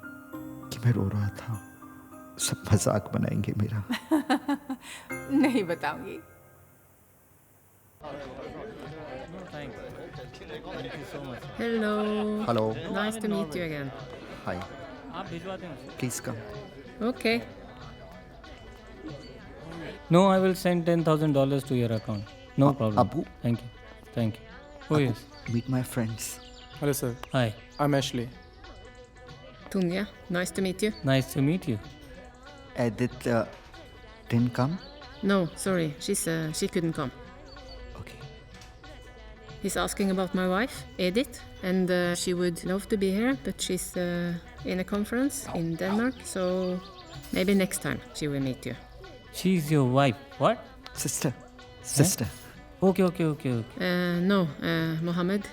कि मैं रो रहा था। सब मजाक बनाएंगे मेरा। नहीं बताऊंगी। Hello. Hello. Nice to meet you again. Hi. आप भिजवा दें। Please come. Okay. No, I will send $10,000 to your account. No problem. Abu? Thank you. Thank you. Oh yes. Meet my friends. Hello, sir. Hi. I'm Ashley. Tunya, nice to meet you. Nice to meet you. Edith didn't come? No, sorry, she couldn't come. Okay. He's asking about my wife, Edith, and she would love to be here, but she's in a conference in Denmark, so maybe next time she will meet you. She's your wife. What? Sister. Sister. Okay. No, Mohammed,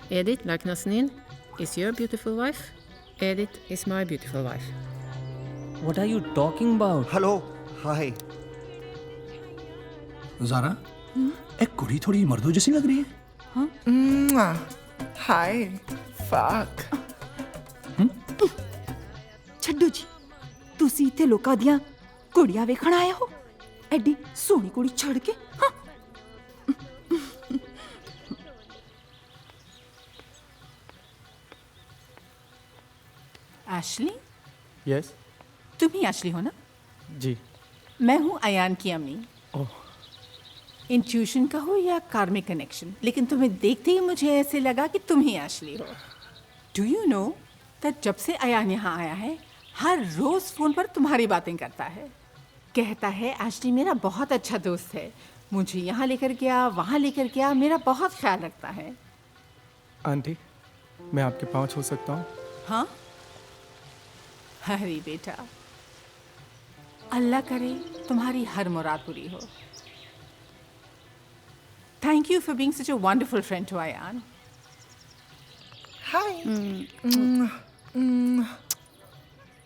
Edith, like Nasneen, is your beautiful wife. Edith is my beautiful wife. What are you talking about? Hello. Hi. Zaara, एक कुड़ी थोड़ी मर्दों जैसी लग रही है। हाय fuck. ਛੱਡੋ ਜੀ, ਤੁਸੀਂ ਇੱਥੇ ਲੋਕਾਂ ਦੀਆਂ ਕੁੜੀਆਂ ਵੇਖਣ ਆਏ ਹੋ? ਐਡੀ ਸੋਹਣੀ ਕੁੜੀ ਛੱਡ ਕੇ? ਹਾਂ। Ashley, Yes. तुम ही एशली हो ना? जी. मैं हूँ अयान की अम्मी। इंट्यूशन का हो या कार्मिक कनेक्शन, लेकिन तुम्हें देखते ही मुझे ऐसे लगा कि तुम ही एशली हो। डू यू नो दैट जब से अयान यहाँ आया है, हर रोज फोन पर तुम्हारी बातें करता है। कहता है एशली मेरा बहुत अच्छा दोस्त है, मुझे यहाँ लेकर गया, वहाँ लेकर गया, मेरा बहुत ख्याल रखता है। आंटी, मैं आपके पाँव छू सकता हूँ? हाँ? अरे बेटा, अल्लाह करे तुम्हारी हर मुराद पूरी हो। Thank you for being such a wonderful friend to Ayan. Hi.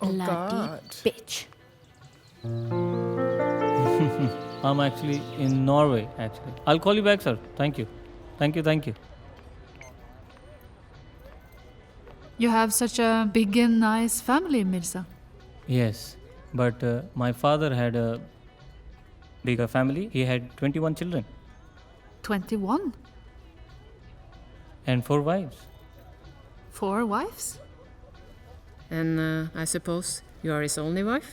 Oh Bloody God. bitch. I'm actually in Norway, actually. I'll call you back, sir. Thank you. Thank you. You have such a big and nice family, Mirza. Yes, but my father had a bigger family. He had 21 children 21? and 4 wives. 4 wives? And I suppose you are his only wife?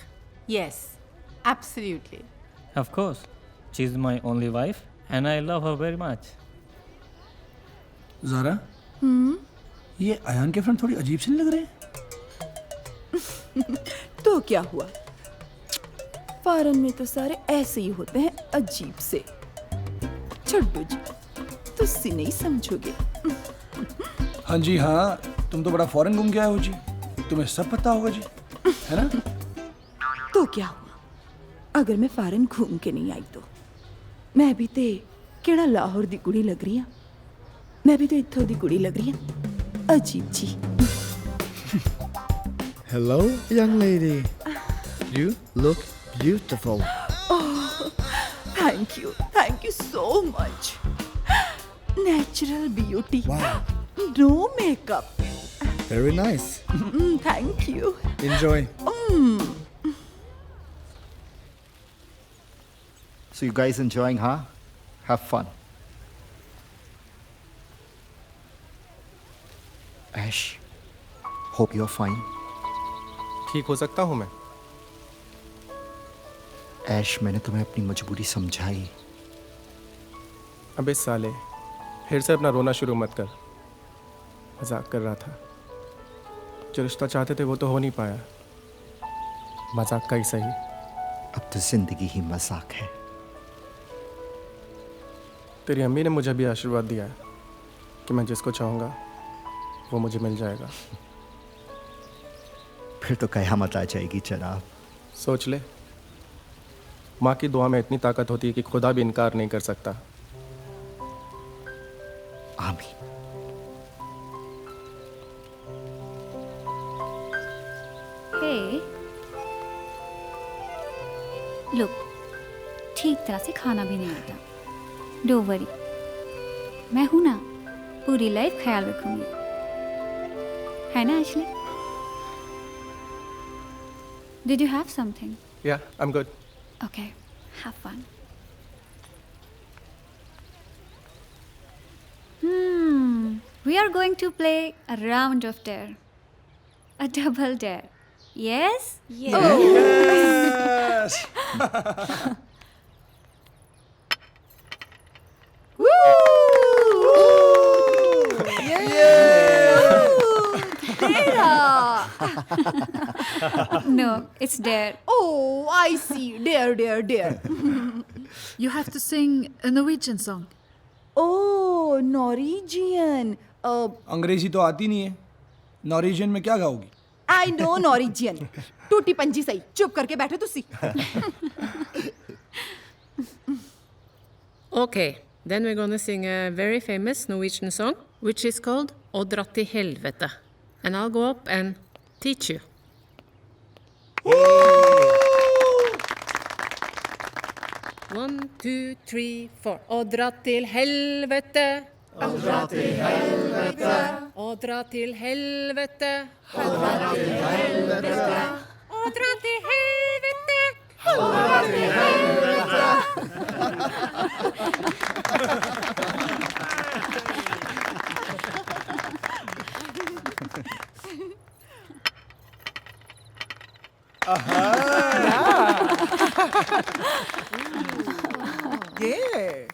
Yes, absolutely. Of course, she's my only wife and I love her very much. Zaara, ये अयान के friend थोड़ी अजीब से नहीं लग रहे हैं? तो क्या हुआ? फॉरेन में तो सारे ऐसे ही होते हैं, अजीब से। छोड़ो जी, तुझसे नहीं समझोगे। हाँ जी हाँ, तुम तो बड़ा फॉरेन घूम के आए हो जी, तुम्हें सब पता होगा जी, है ना? तो क्या हुआ अगर मैं फॉरेन घूम के नहीं आई तो? मैं भी ते केड़ा लाहौर दी कुड़ी लग रही हां मैं भी तो इत्थों दी कुड़ी लग रही हां अजीब जी Hello, young lady. You look beautiful. Oh, thank you so much. Natural beauty. Wow. No makeup. Very nice. Thank you. Enjoy. So you guys enjoying, huh? Have fun. Ash, hope you're fine. ठीक हो सकता हूँ मैं? ऐश, मैंने तुम्हें अपनी मजबूरी समझाई। अबे साले, फिर से अपना रोना शुरू मत कर। मजाक कर रहा था। जो रिश्ता चाहते थे वो तो हो नहीं पाया। मजाक का ही सही। अब तो जिंदगी ही मजाक है। तेरी अम्मी ने मुझे भी आशीर्वाद दिया है कि मैं जिसको चाहूँगा वो मुझे मिल जाएगा। फिर तो कयामत आ जाएगी जनाब। सोच ले, माँ की दुआ में इतनी ताकत होती है कि खुदा भी इनकार नहीं कर सकता। आमीन। Hey, look, ठीक तरह से खाना भी नहीं आता। Don't worry, मैं हूं ना, पूरी लाइफ ख्याल रखूंगी, है ना Ashley? Did you have something? Yeah, I'm good. Okay, have fun. We are going to play a round of dare. A double dare. Yes? Yes. No, it's dare. Oh, I see. Dare. You have to sing a Norwegian song. Oh, Norwegian. अंग्रेजी तो आती नहीं है। Norwegian में क्या गाओगी? I know Norwegian. टूटी पंजी सही, चुप करके बैठो तुसी. Okay, then we're gonna sing a very famous Norwegian song, which is called Å dra til helvete. And I'll go up and teach you. One, two, three, four. Å dra til helvete. Å dra til helvete. Å dra til helvete. Å dra til helvete. Å dra til helvete. Å dra til helvete. Yeah.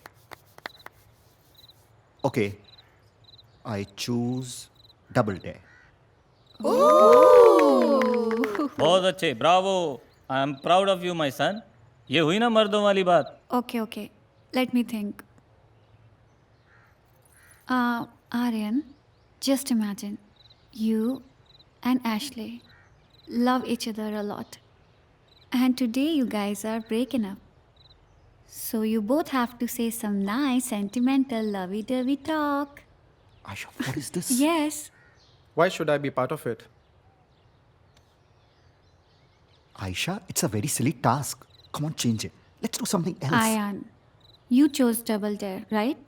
Okay, I choose double dare. बहुत अच्छे, Bravo. I am proud of you my son. ये हुई ना मर्दों वाली बात। Okay. Let me think. Aryan, just imagine you and Ashley love each other a lot. And today you guys are breaking up. So you both have to say some nice, sentimental, lovey-dovey talk. Aisha, what is this? Yes. Why should I be part of it? Aisha, it's a very silly task. Come on, change it. Let's do something else. Ayan, you chose double dare, right?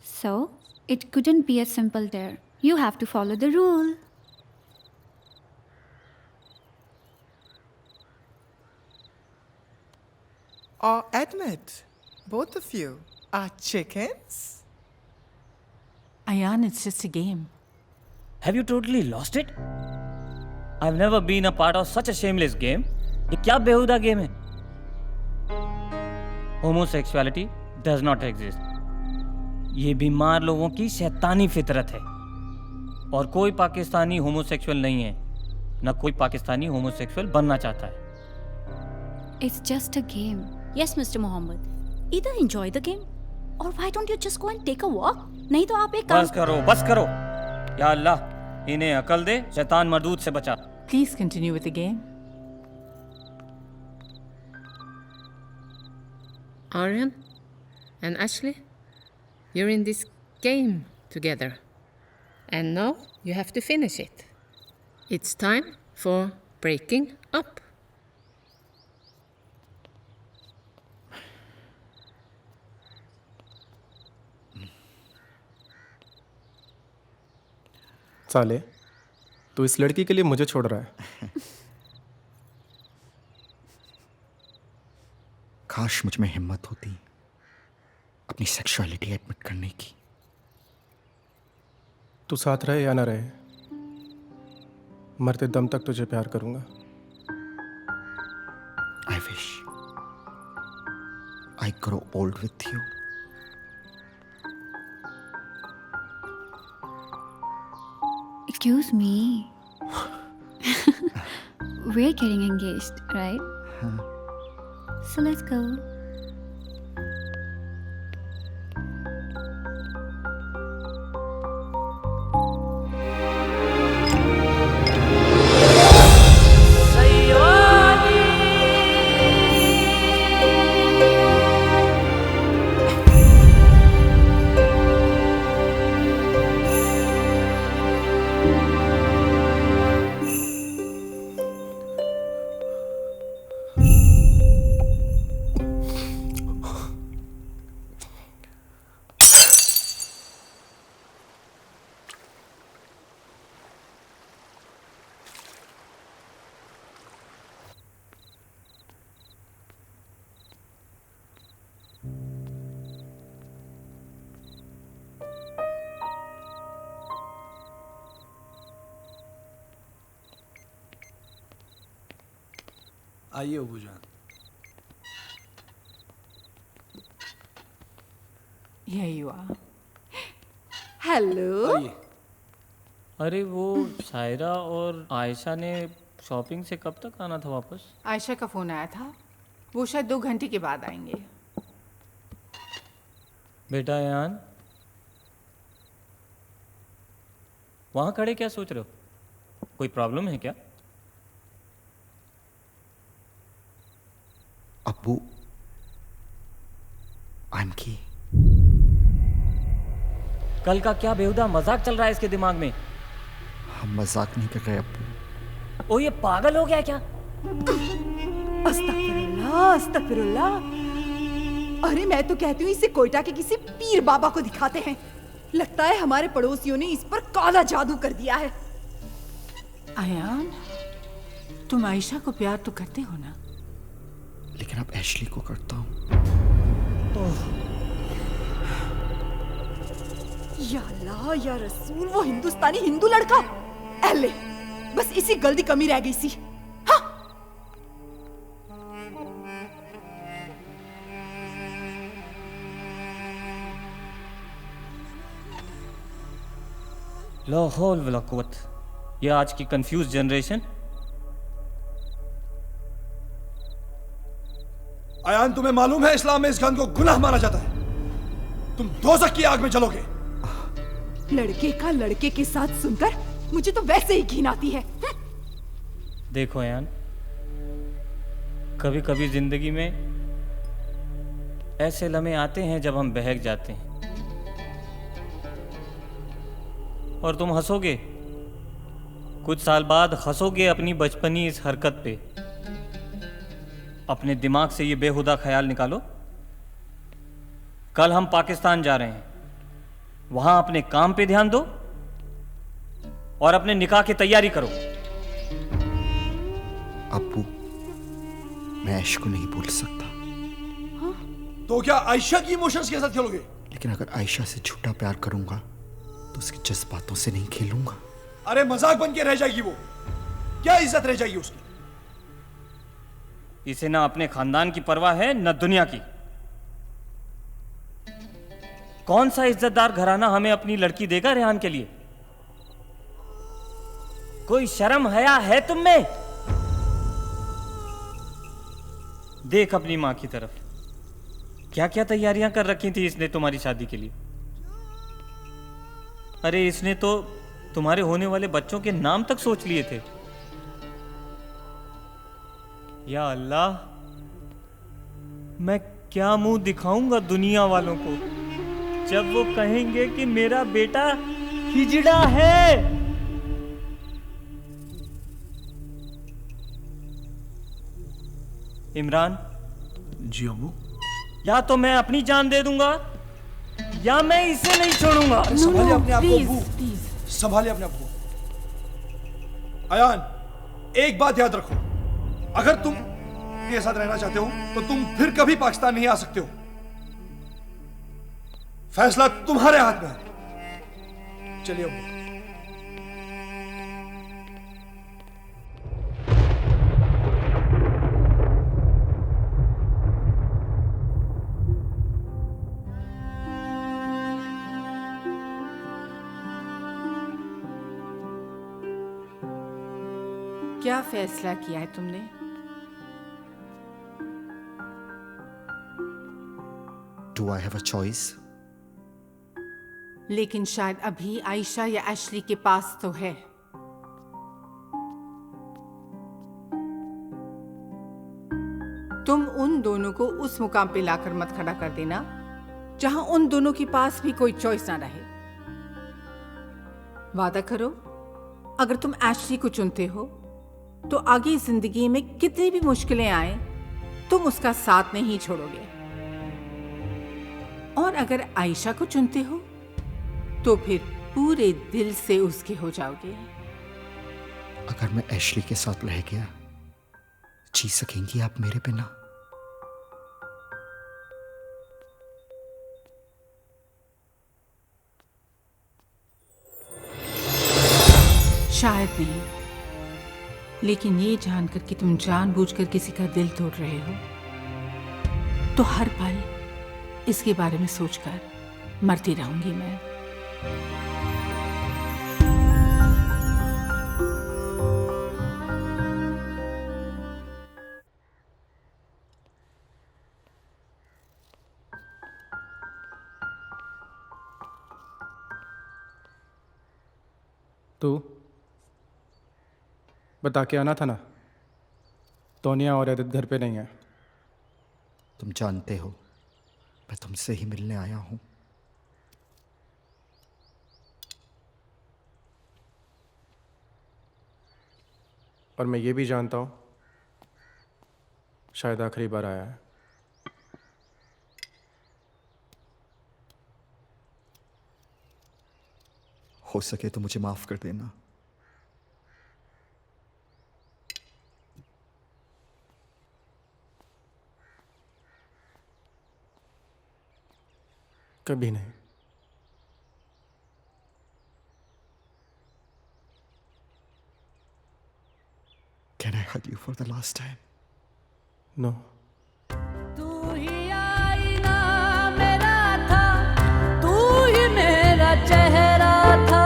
So, it couldn't be a simple dare. You have to follow the rule. Or admit, both of you are chickens? Ayan, it's just a game. Have you totally lost it? I've never been a part of such a shameless game. ये क्या बेहुदा game है? Homosexuality does not exist. ये बीमार लोगों की शैतानी फितरत है। और कोई पाकिस्तानी होमोसेक्सुअल नहीं है, न कोई पाकिस्तानी होमोसेक्सुअल बनना चाहता है। It's just a game. Yes, Mr. Mohammed. Either enjoy the game, or why don't you just go and take a walk? नहीं तो आप एक काम बस करो। या अल्लाह, इन्हें अकल दे, शैतान मरदूद से बचा। Please continue with the game. Aryan, And Ashley, you're in this game together. And now you have to finish it. It's time for breaking up. साले, तू इस लड़की के लिए मुझे छोड़ रहा है। काश मुझ में हिम्मत होती अपनी सेक्सुअलिटी एडमिट करने की। तू साथ रहे या ना रहे, मरते दम तक तुझे प्यार करूंगा। I wish I grow old with you. Excuse me. We're getting engaged, right? So let's go. आइए अबू जान। यही हुआ। हेलो। अरे वो सायरा और आयशा ने शॉपिंग से कब तक आना था वापस? आयशा का फोन आया था, वो शायद 2 घंटे के बाद आएंगे। बेटा यान, वहां खड़े क्या सोच रहे हो? कोई प्रॉब्लम है क्या? अब्बू, आई एम की। कल का क्या बेहुदा मजाक चल रहा है इसके दिमाग में? हम मजाक नहीं कर रहे अब्बू। ओ ये पागल हो गया क्या? अस्तगफिरुल्लाह, अस्तगफिरुल्लाह। अरे मैं तो कहती हूँ इसे कोयटा के किसी पीर बाबा को दिखाते हैं। लगता है हमारे पड़ोसियों ने इस पर काला जादू कर दिया है। आयान, तुम आयशा को प्यार तो करते हो ना? लेकिन अब एशली को करता हूँ। या अल्लाह या रसूल, वो हिंदुस्तानी हिंदू लड़का। एले, बस इसी गलती कमी रह गई सी। हाँ? ला हौल वला कुव्वत। ये आज की कंफ्यूज जनरेशन। आयान, तुम्हें मालूम है इस्लाम में इस गन को गुनाह माना जाता है। तुम दोज़ख की आग में जलोगे। लड़के का लड़के के साथ सुनकर मुझे तो वैसे ही घिन आती है। देखो आयान, कभी कभी जिंदगी में ऐसे लम्हे आते हैं जब हम बहक जाते हैं और तुम हंसोगे। कुछ साल बाद हंसोगे अपनी बचपनी इस हरकत पे। अपने दिमाग से ये बेहुदा ख्याल निकालो। कल हम पाकिस्तान जा रहे हैं, वहां अपने काम पे ध्यान दो और अपने निकाह की तैयारी करो। अब्बू, मैं ऐश को नहीं भूल सकता। हाँ? तो क्या आयशा की इमोशंस के साथ खेलोगे? लेकिन अगर आयशा से झूठा प्यार करूंगा तो उसकी जज्बातों से नहीं खेलूंगा। अरे मजाक बन के रह जाएगी वो। क्या इज्जत रह जाएगी उसकी? इसे ना अपने खानदान की परवाह है न दुनिया की। कौन सा इज्जतदार घराना हमें अपनी लड़की देगा रेहान के लिए? कोई शर्म हया है तुम में? देख अपनी मां की तरफ, क्या क्या तैयारियां कर रखी थी इसने तुम्हारी शादी के लिए। अरे इसने तो तुम्हारे होने वाले बच्चों के नाम तक सोच लिए थे। या अल्लाह, मैं क्या मुंह दिखाऊंगा दुनिया वालों को जब वो कहेंगे कि मेरा बेटा हिजड़ा है। इमरान जी अबू। या तो मैं अपनी जान दे दूंगा या मैं इसे नहीं छोड़ूंगा। संभालिए अपने आप को अबू, संभालिए अपने आप को। अयान, एक बात याद रखो, अगर तुम के साथ रहना चाहते हो तो तुम फिर कभी पाकिस्तान नहीं आ सकते हो। फैसला तुम्हारे हाथ में है। चलिए अबू। क्या फैसला किया है तुमने? Do I have a choice? लेकिन शायद अभी आयशा या एशली के पास तो है। तुम उन दोनों को उस मुकाम पे लाकर मत खड़ा कर देना जहां उन दोनों के पास भी कोई चॉइस ना रहे। वादा करो, अगर तुम एशली को चुनते हो तो आगे जिंदगी में कितनी भी मुश्किलें आए तुम उसका साथ नहीं छोड़ोगे, और अगर आयशा को चुनते हो तो फिर पूरे दिल से उसके हो जाओगे। अगर मैं एशली के साथ रह गया, जी सकेंगी आप मेरे बिना? शायद नहीं, लेकिन ये जानकर कि तुम जानबूझकर किसी का दिल तोड़ रहे हो तो हर पल इसके बारे में सोचकर मरती रहूंगी मैं। तू बता के आना था ना, तोनिया और एदित घर पे नहीं है। तुम जानते हो मैं तुमसे ही मिलने आया हूं। और मैं ये भी जानता हूं शायद आखिरी बार आया है। हो सके तो मुझे माफ कर देना। कभी नहीं। Can I hug you for the last time? No. तू ही आईना मेरा था, तू ही मेरा चेहरा था,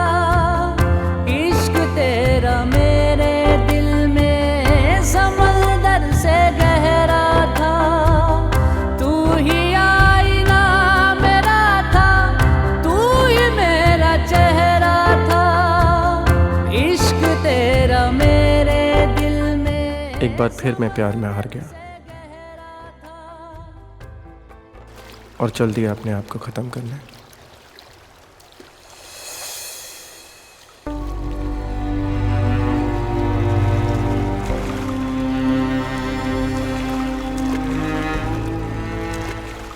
इश्क तेरा मेरे दिल में समंदर से गहरा था। तू ही आईना मेरा था, तू ही मेरा चेहरा था, इश्क तेरा मेरे दिल में। एक बार फिर मैं प्यार में हार गया और चल दिया अपने आप को खत्म करने।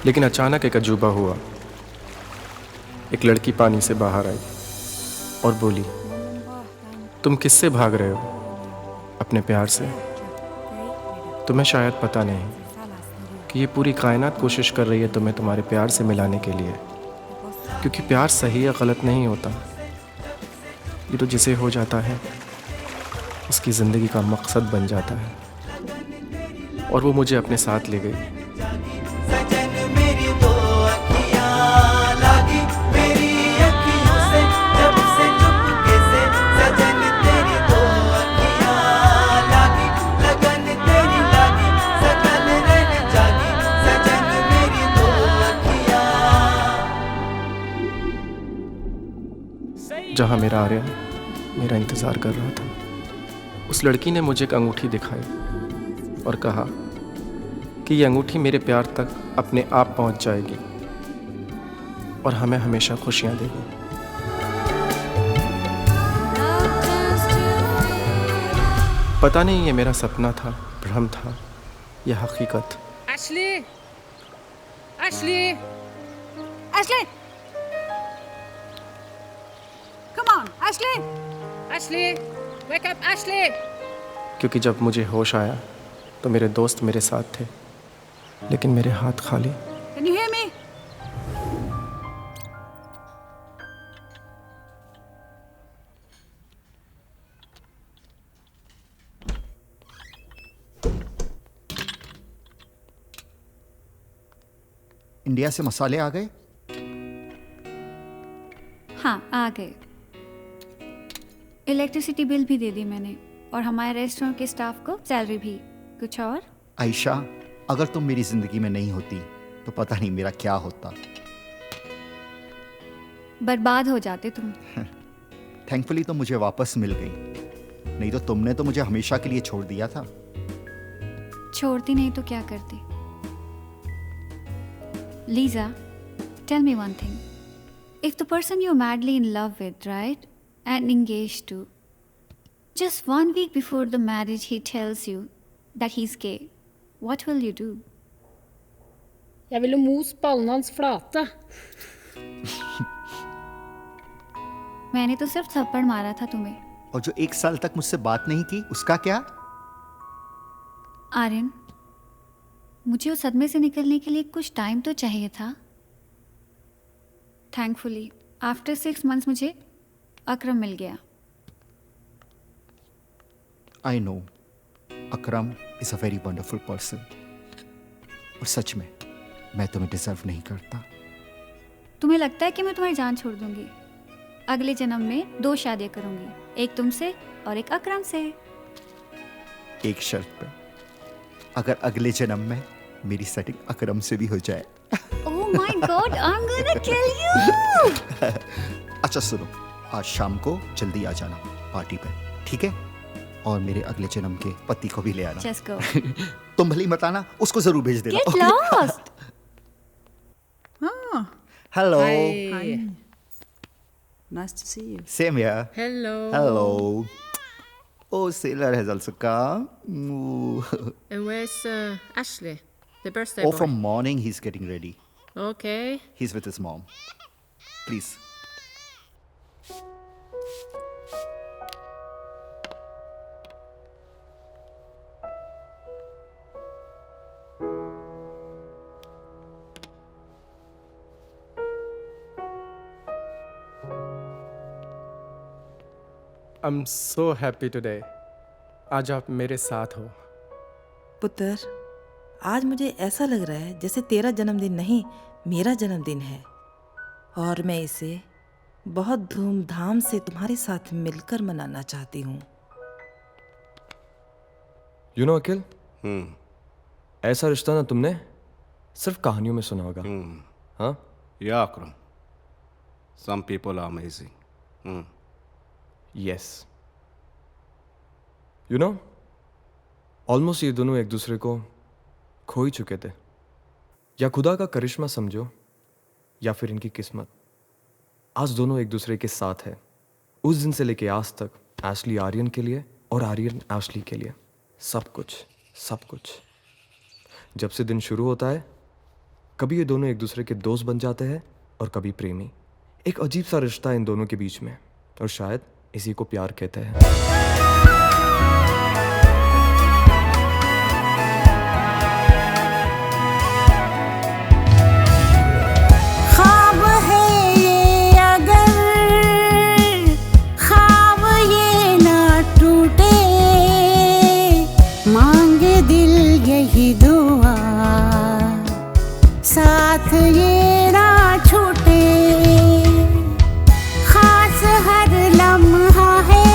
लेकिन अचानक एक अजूबा हुआ। एक लड़की पानी से बाहर आई और बोली, तुम किससे भाग रहे हो? अपने प्यार से। तुम्हें शायद पता नहीं कि ये पूरी कायनात कोशिश कर रही है तुम्हें तुम्हारे प्यार से मिलाने के लिए, क्योंकि प्यार सही या गलत नहीं होता। ये तो जिसे हो जाता है उसकी ज़िंदगी का मकसद बन जाता है। और वो मुझे अपने साथ ले गई। जहाँ मेरा आर्यन मेरा इंतज़ार कर रहा था। उस लड़की ने मुझे एक अंगूठी दिखाई और कहा कि ये अंगूठी मेरे प्यार तक अपने आप पहुंच जाएगी और हमें हमेशा खुशियां देगी। पता नहीं ये मेरा सपना था, भ्रम था या हकीकत। Ashley! Ashley! Ashley! Come on, Ashley! Ashley! Wake up, Ashley! क्योंकि जब मुझे होश आया तो मेरे दोस्त मेरे साथ थे, लेकिन मेरे हाथ खाली। Can you hear me? India से मसाले आ गए? हाँ आ गए। इलेक्ट्रिसिटी बिल भी दे दी मैंने और हमारे रेस्टोरेंट के स्टाफ को सैलरी भी। कुछ और? आयशा, अगर तुम मेरी जिंदगी में नहीं होती तो पता नहीं मेरा क्या होता। बर्बाद हो जाते तुम। थैंकफुली तो मुझे वापस मिल गई, नहीं तो तुमने तो मुझे हमेशा के लिए छोड़ दिया था। छोड़ती नहीं तो क्या करती? Lisa, tell me one thing. If the person you're madly in love with, right, and engaged to, just 1 week before the marriage he tells you that he's gay, what will you do? Jeg ville mos ballene hans flate. मैंने तो सिर्फ थप्पड़ मारा था तुम्हें। और जो 1 साल तक मुझसे बात नहीं की, उसका क्या? आर्यन, मुझे उस सदमे से निकलने के लिए कुछ टाइम तो चाहिए था। थैंकफुली आफ्टर 6 months मुझे अकरम मिल गया। I know Akram is a very wonderful person, और सच में मैं तुम्हें डिजर्व नहीं करता। तुम्हें लगता है कि मैं तुम्हारी जान छोड़ दूंगी? अगले जन्म में 2 शादियां करूंगी, एक तुमसे और एक अकरम से। एक शर्त पे, अगर अगले जन्म में मेरी सेटिंग अकरम से भी हो जाए। Oh my God, I'm gonna kill you! अच्छा सुनो, आज शाम को जल्दी आ जाना पार्टी पे, ठीक है? और मेरे अगले जन्म के पति को भी ले आना। Just go. तुम भली मत आना, उसको जरूर भेज देना। Get lost. Oh. Hello. Hi. Nice to see you. Same here. Hello. Hello. Oh, Sailor has also come. Ooh. And where's Ashley, the birthday Oh, boy? from morning he's getting ready. Okay. He's with his mom. Please. I'm so happy today. आज आप मेरे साथ हो। पुत्र, आज मुझे ऐसा लग रहा है जैसे तेरा जन्मदिन नहीं, मेरा जन्मदिन है, और मैं इसे बहुत धूमधाम से तुम्हारे साथ मिलकर मनाना चाहती हूँ। You know अखिल, ऐसा रिश्ता ना तुमने सिर्फ कहानियों में सुना होगा। हाँ? Yeah, Akram. Some people are amazing. Yes. You know, almost ये दोनों एक दूसरे को खो ही चुके थे। या खुदा का करिश्मा समझो, या फिर इनकी किस्मत। आज दोनों एक दूसरे के साथ है। उस दिन से लेके आज तक एशली आर्यन के लिए और आर्यन एशली के लिए। सब कुछ। जब से दिन शुरू होता है, कभी ये दोनों एक दूसरे के दोस्त बन जाते हैं और कभी प्रेमी। एक अजीब सा रिश्ता इन दोनों के बीच में, और शायद इसी को प्यार कहते हैं। ख्वाब है ये अगर ख्वाब ये ना टूटे, मांगे दिल यही दुआ साथ ये ना छूटे। खास हर लम्हा है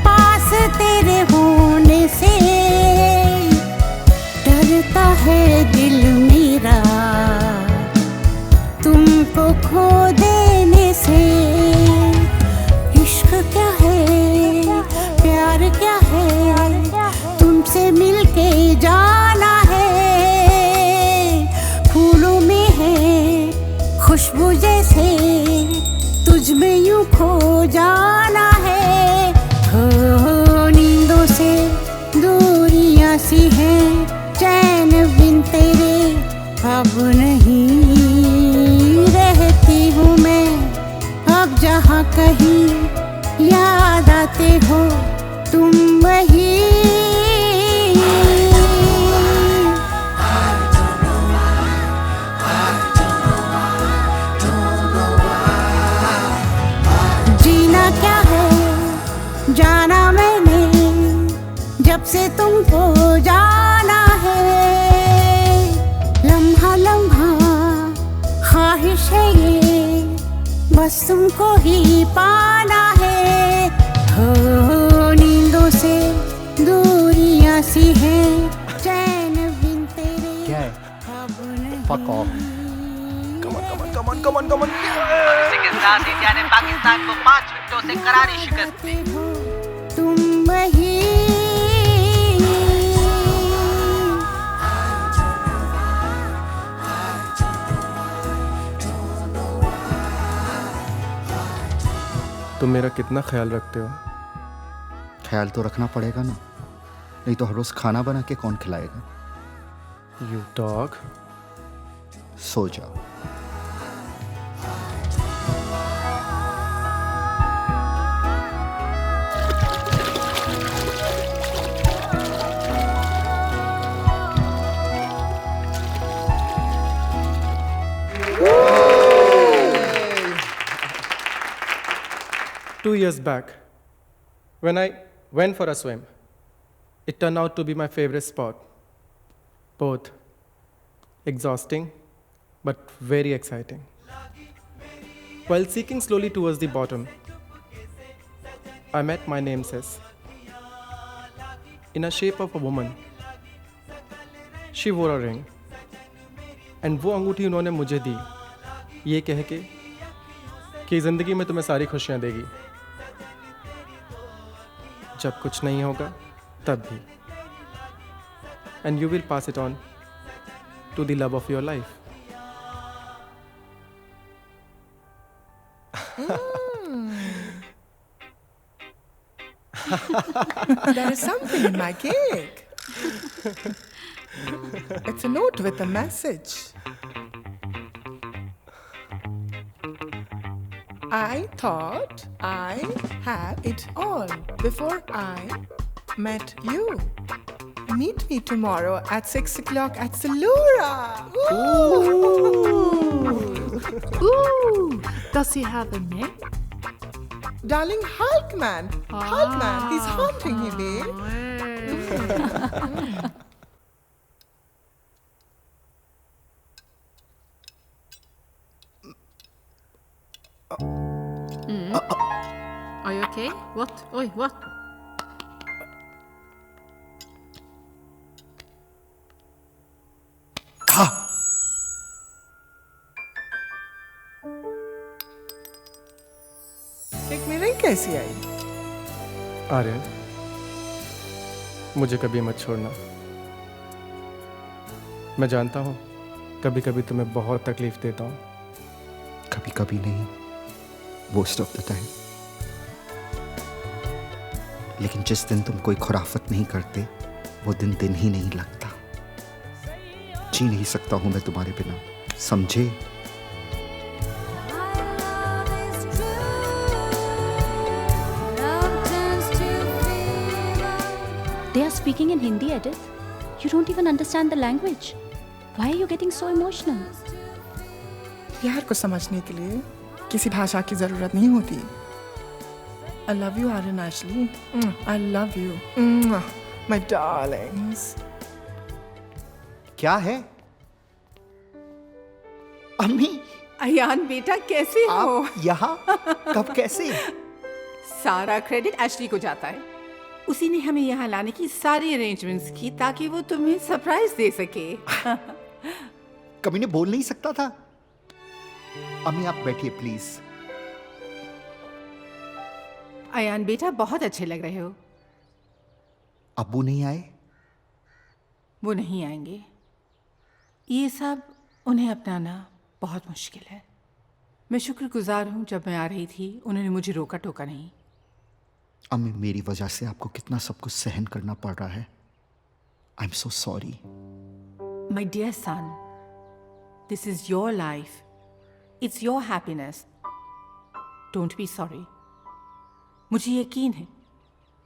पास तेरे होने से, डरता है दिल मेरा तुमको खो देने से। इश्क क्या है, प्यार क्या है, तुमसे मिलके जान खो जाना है। हो नींदों से दूरियां सी हैं, चैन बिन तेरे अब नहीं रहती हूँ मैं। अब जहाँ कहीं याद आते हो तुम वही। जीना क्या है जाना मैंने, जब से तुमको जाना है। लम्हा लम्हा ख्वाहिश है ये, बस तुमको ही पाना है। हो नींदों से दूरियां सी हैं, चैन बिन तेरे क्या है? Fuck off. Come on. इसी के साथ इंडिया ने पाकिस्तान को 5 विकेटों से करारी शिकस्त दी। तुम वही। तुम मेरा कितना ख्याल रखते हो? ख्याल तो रखना पड़ेगा ना, नहीं तो हर रोज खाना बना के कौन खिलाएगा? You dog. सो जाओ। Two years back, when I went for a swim, it turned out to be my favorite sport. Both exhausting but very exciting. While sinking slowly towards the bottom, I met my nemesis in a shape of a woman. She wore a ring, and वो अंगूठी उन्होंने मुझे दी, ये कह के कि जिंदगी में तुम्हें सारी खुशियां देगी, जब कुछ नहीं होगा तब भी। And you will pass it on to the love of your life. There is something in my cake. It's a note with a message. I thought I had it all before I met you. Meet me tomorrow at 6 o'clock at Salura. Ooh, does he have a name? Darling Hulkman. Hulkman, he's haunting me, babe. Are you okay? What? Oi, what? Cake में ring कैसी आई? आर्यन, मुझे कभी मत छोड़ना। मैं जानता हूँ कभी कभी तुम्हें बहुत तकलीफ देता हूँ। कभी कभी नहीं, मोस्ट ऑफ द टाइम। लेकिन जिस दिन तुम कोई खुराफत नहीं करते, वो दिन ही नहीं लगता। जी नहीं सकता हूं मैं तुम्हारे बिना, समझे? They are speaking in Hindi, Edith. You don't even understand the language. Why are you getting so emotional? प्यार को समझने के लिए किसी भाषा की जरूरत नहीं होती। I love you, Aryan Ashley. I love you. My darlings. क्या है? अम्मी, अयान बेटा कैसे हो? आप यहाँ कब कैसे? सारा क्रेडिट एशली को जाता है। उसी ने हमें यहाँ लाने की सारी अरेंजमेंट्स की ताकि वो तुम्हें सरप्राइज दे सके। कभी ने बोल नहीं सकता था? अम्मी आप बैठिए प्लीज। अयान बेटा बहुत अच्छे लग रहे हो। अब्बू नहीं आए? वो नहीं आएंगे। ये सब उन्हें अपनाना बहुत मुश्किल है। मैं शुक्रगुजार हूँ जब मैं आ रही थी उन्होंने मुझे रोका टोका नहीं। अम्मी, मेरी वजह से आपको कितना सब कुछ सहन करना पड़ रहा है। I am so sorry. My dear son, this is your life. It's your happiness. Don't be sorry. मुझे यकीन है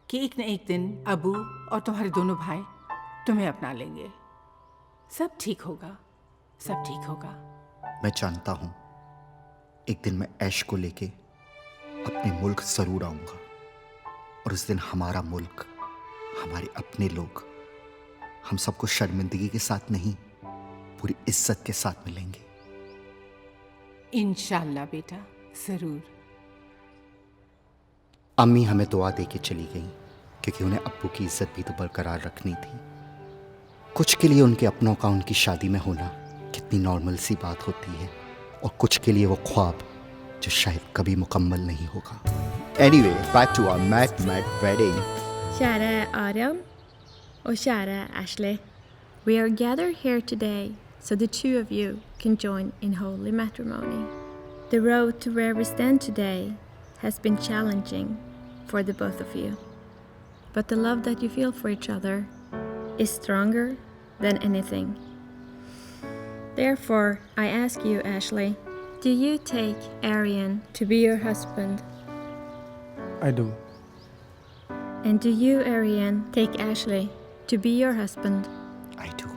कि एक न एक दिन अबू और तुम्हारे दोनों भाई तुम्हें अपना लेंगे। सब ठीक होगा, सब ठीक होगा। मैं जानता हूं एक दिन मैं ऐश को लेके अपने मुल्क जरूर आऊंगा और उस दिन हमारा मुल्क, हमारे अपने लोग हम सबको शर्मिंदगी के साथ नहीं, पूरी इज्जत के साथ मिलेंगे। इंशाल्लाह बेटा, जरूर। अम्मी हमें दुआ दे के चली गई क्योंकि उन्हें अब्बू की इज्जत भी तो बरकरार रखनी थी। कुछ के लिए उनके अपनों का उनकी शादी में होना कितनी नॉर्मल सी बात होती है और कुछ के लिए वो ख्वाब जो शायद कभी मुकम्मल नहीं होगा। Anyway, back to our mad wedding. Kära Adam och kära Ashley, we are gathered here today so the two of you can join in holy matrimony. The road to where we stand today has been challenging for the both of you, but the love that you feel for each other is stronger than anything. Therefore, I ask you, Ashley, do you take Arian to be your husband? I do. And do you, Arian, take Ashley to be your husband? I do.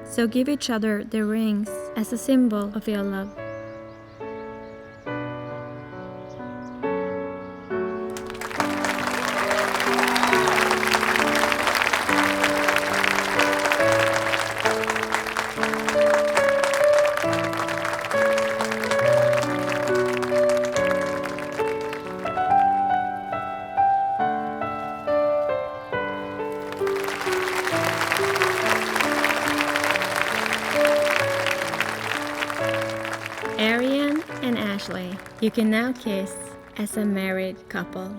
So give each other the rings as a symbol of your love. Arian and Ashley, you can now kiss as a married couple.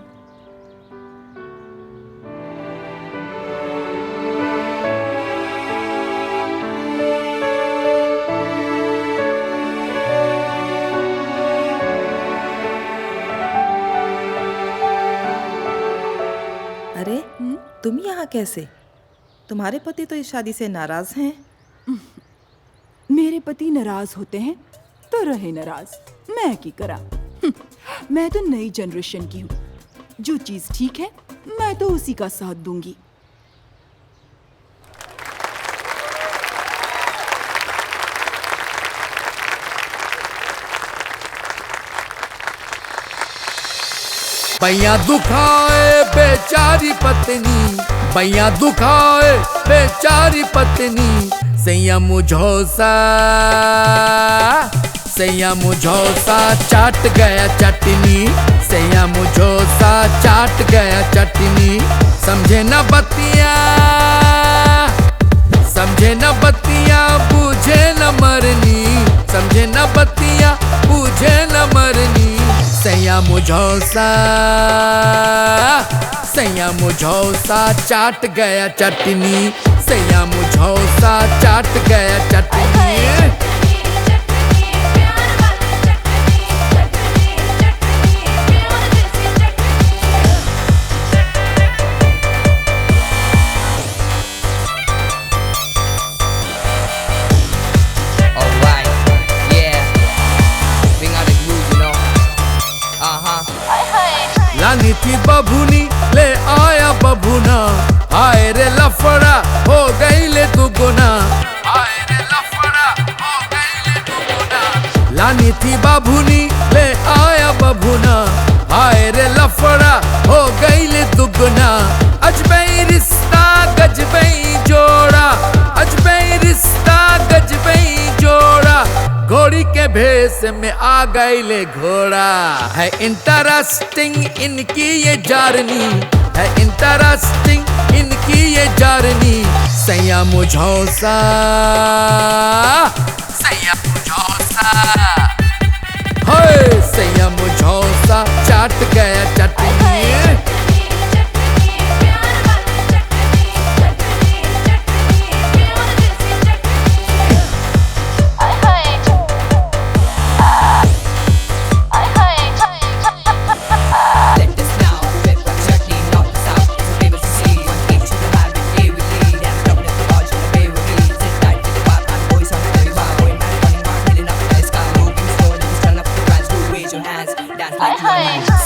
अरे तुम यहाँ कैसे? तुम्हारे पति तो इस शादी से नाराज हैं। मेरे पति नाराज होते हैं तो रहे नाराज, मैं की करा। मैं तो नई जनरेशन की हूँ, जो चीज ठीक है मैं तो उसी का साथ दूंगी। बैया दुखाए बेचारी पत्नी, बैया दुखाए बेचारी पत्नी, सैया मुझोसा चाट गया चटनी, सैया मुझोसा चाट गया चटनी। समझे न बतिया बूझे न मरनी, समझे न बतिया बूझे न मरनी। सैया मुझौसा चाट गया चटनी, सैया मुझौसा चाट गया चटनी। लानी थी बभुनी ले आया बभुना, आए रे लफड़ा हो गई ले दुगुना, आए रे लफड़ा हो गई ले दुगुना। लानी थी बभुनी ले आया बभुना, आए रे लफड़ा हो गई ले दुगुना। अजबई रिश्ता गजबई जोड़ा, अजबई रिश्ता गजबई जोड़ा, घोड़ी के भेष में आ गई ले घोड़ा। है इंटरेस्टिंग इनकी ये जर्नी, है इंटरेस्टिंग इनकी ये जर्नी। सैया मुझौसा हाय, सैया मुझौसा चाट गया चटनी।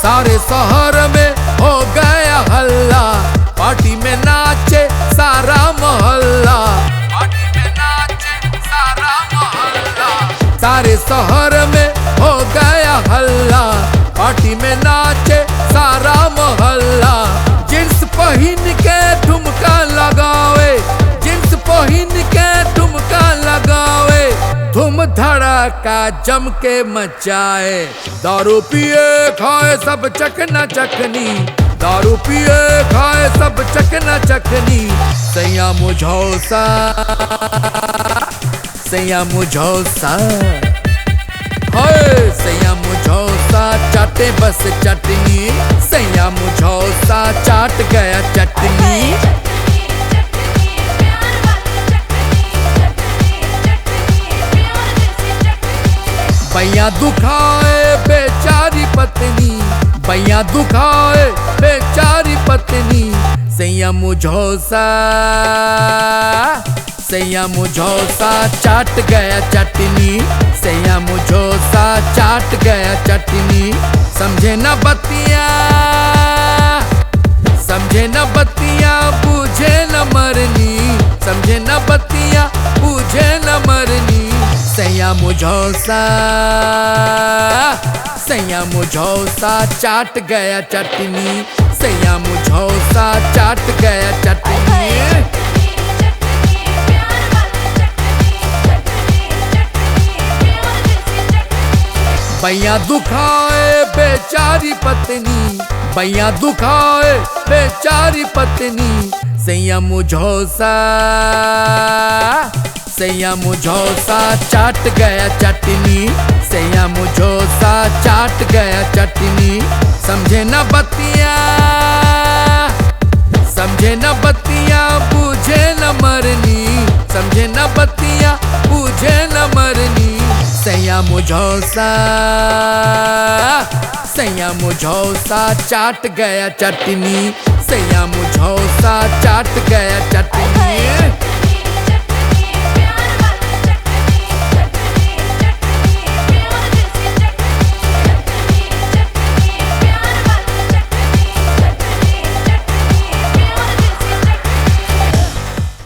सारे शहर में हो गया हल्ला, पार्टी में नाचे सारा मोहल्ला, पार्टी में नाचे सारा मोहल्ला। सारे शहर में हो गया हल्ला, पार्टी में नाचे सारा मोहल्ला। जींस पहन के ठुमका लगावे, जींस पहन के ठुमका लगावे, धूम धड़ाका जम के मचाए। दारू पिए खाए सब चकना चकनी, दारू पिए खाए सब चकना चकनी। सैया मुझौसा, सैया मुझौसा, हाय सैया मुझौसा चाटे बस चटनी, सैया मुझौसा चाट गया चटनी। भैया दुखाए बेचारी पत्नी, भैया दुखाए बेचारी पत्नी। सैया मुझौसा, सैया मुझौसा चाट गया चटनी, सैया मुझौसा चाट गया चटनी। समझे न बतिया, समझे न बतिया बूझे न मरनी, समझे न बतिया बूझे न मरनी। सैया मुझौसा, सैया मुझौसा चाट गया चटनी, सैया मुझौसा चाट गया चटनी। भैया दुखाए बेचारी पत्नी, भैया दुखाए बेचारी पत्नी। सैया मुझौसा, सैया मुझौसा चाट गया चटनी, सैया मुझौसा चाट गया चटनी। समझे न बतिया, समझे न बतिया बूझे न मरनी, समझे न बतिया बूझे न मरनी। सैया मुझौसा, सैया मुझौसा चाट गया चटनी, सैया मुझौसा चाट गया चटनी।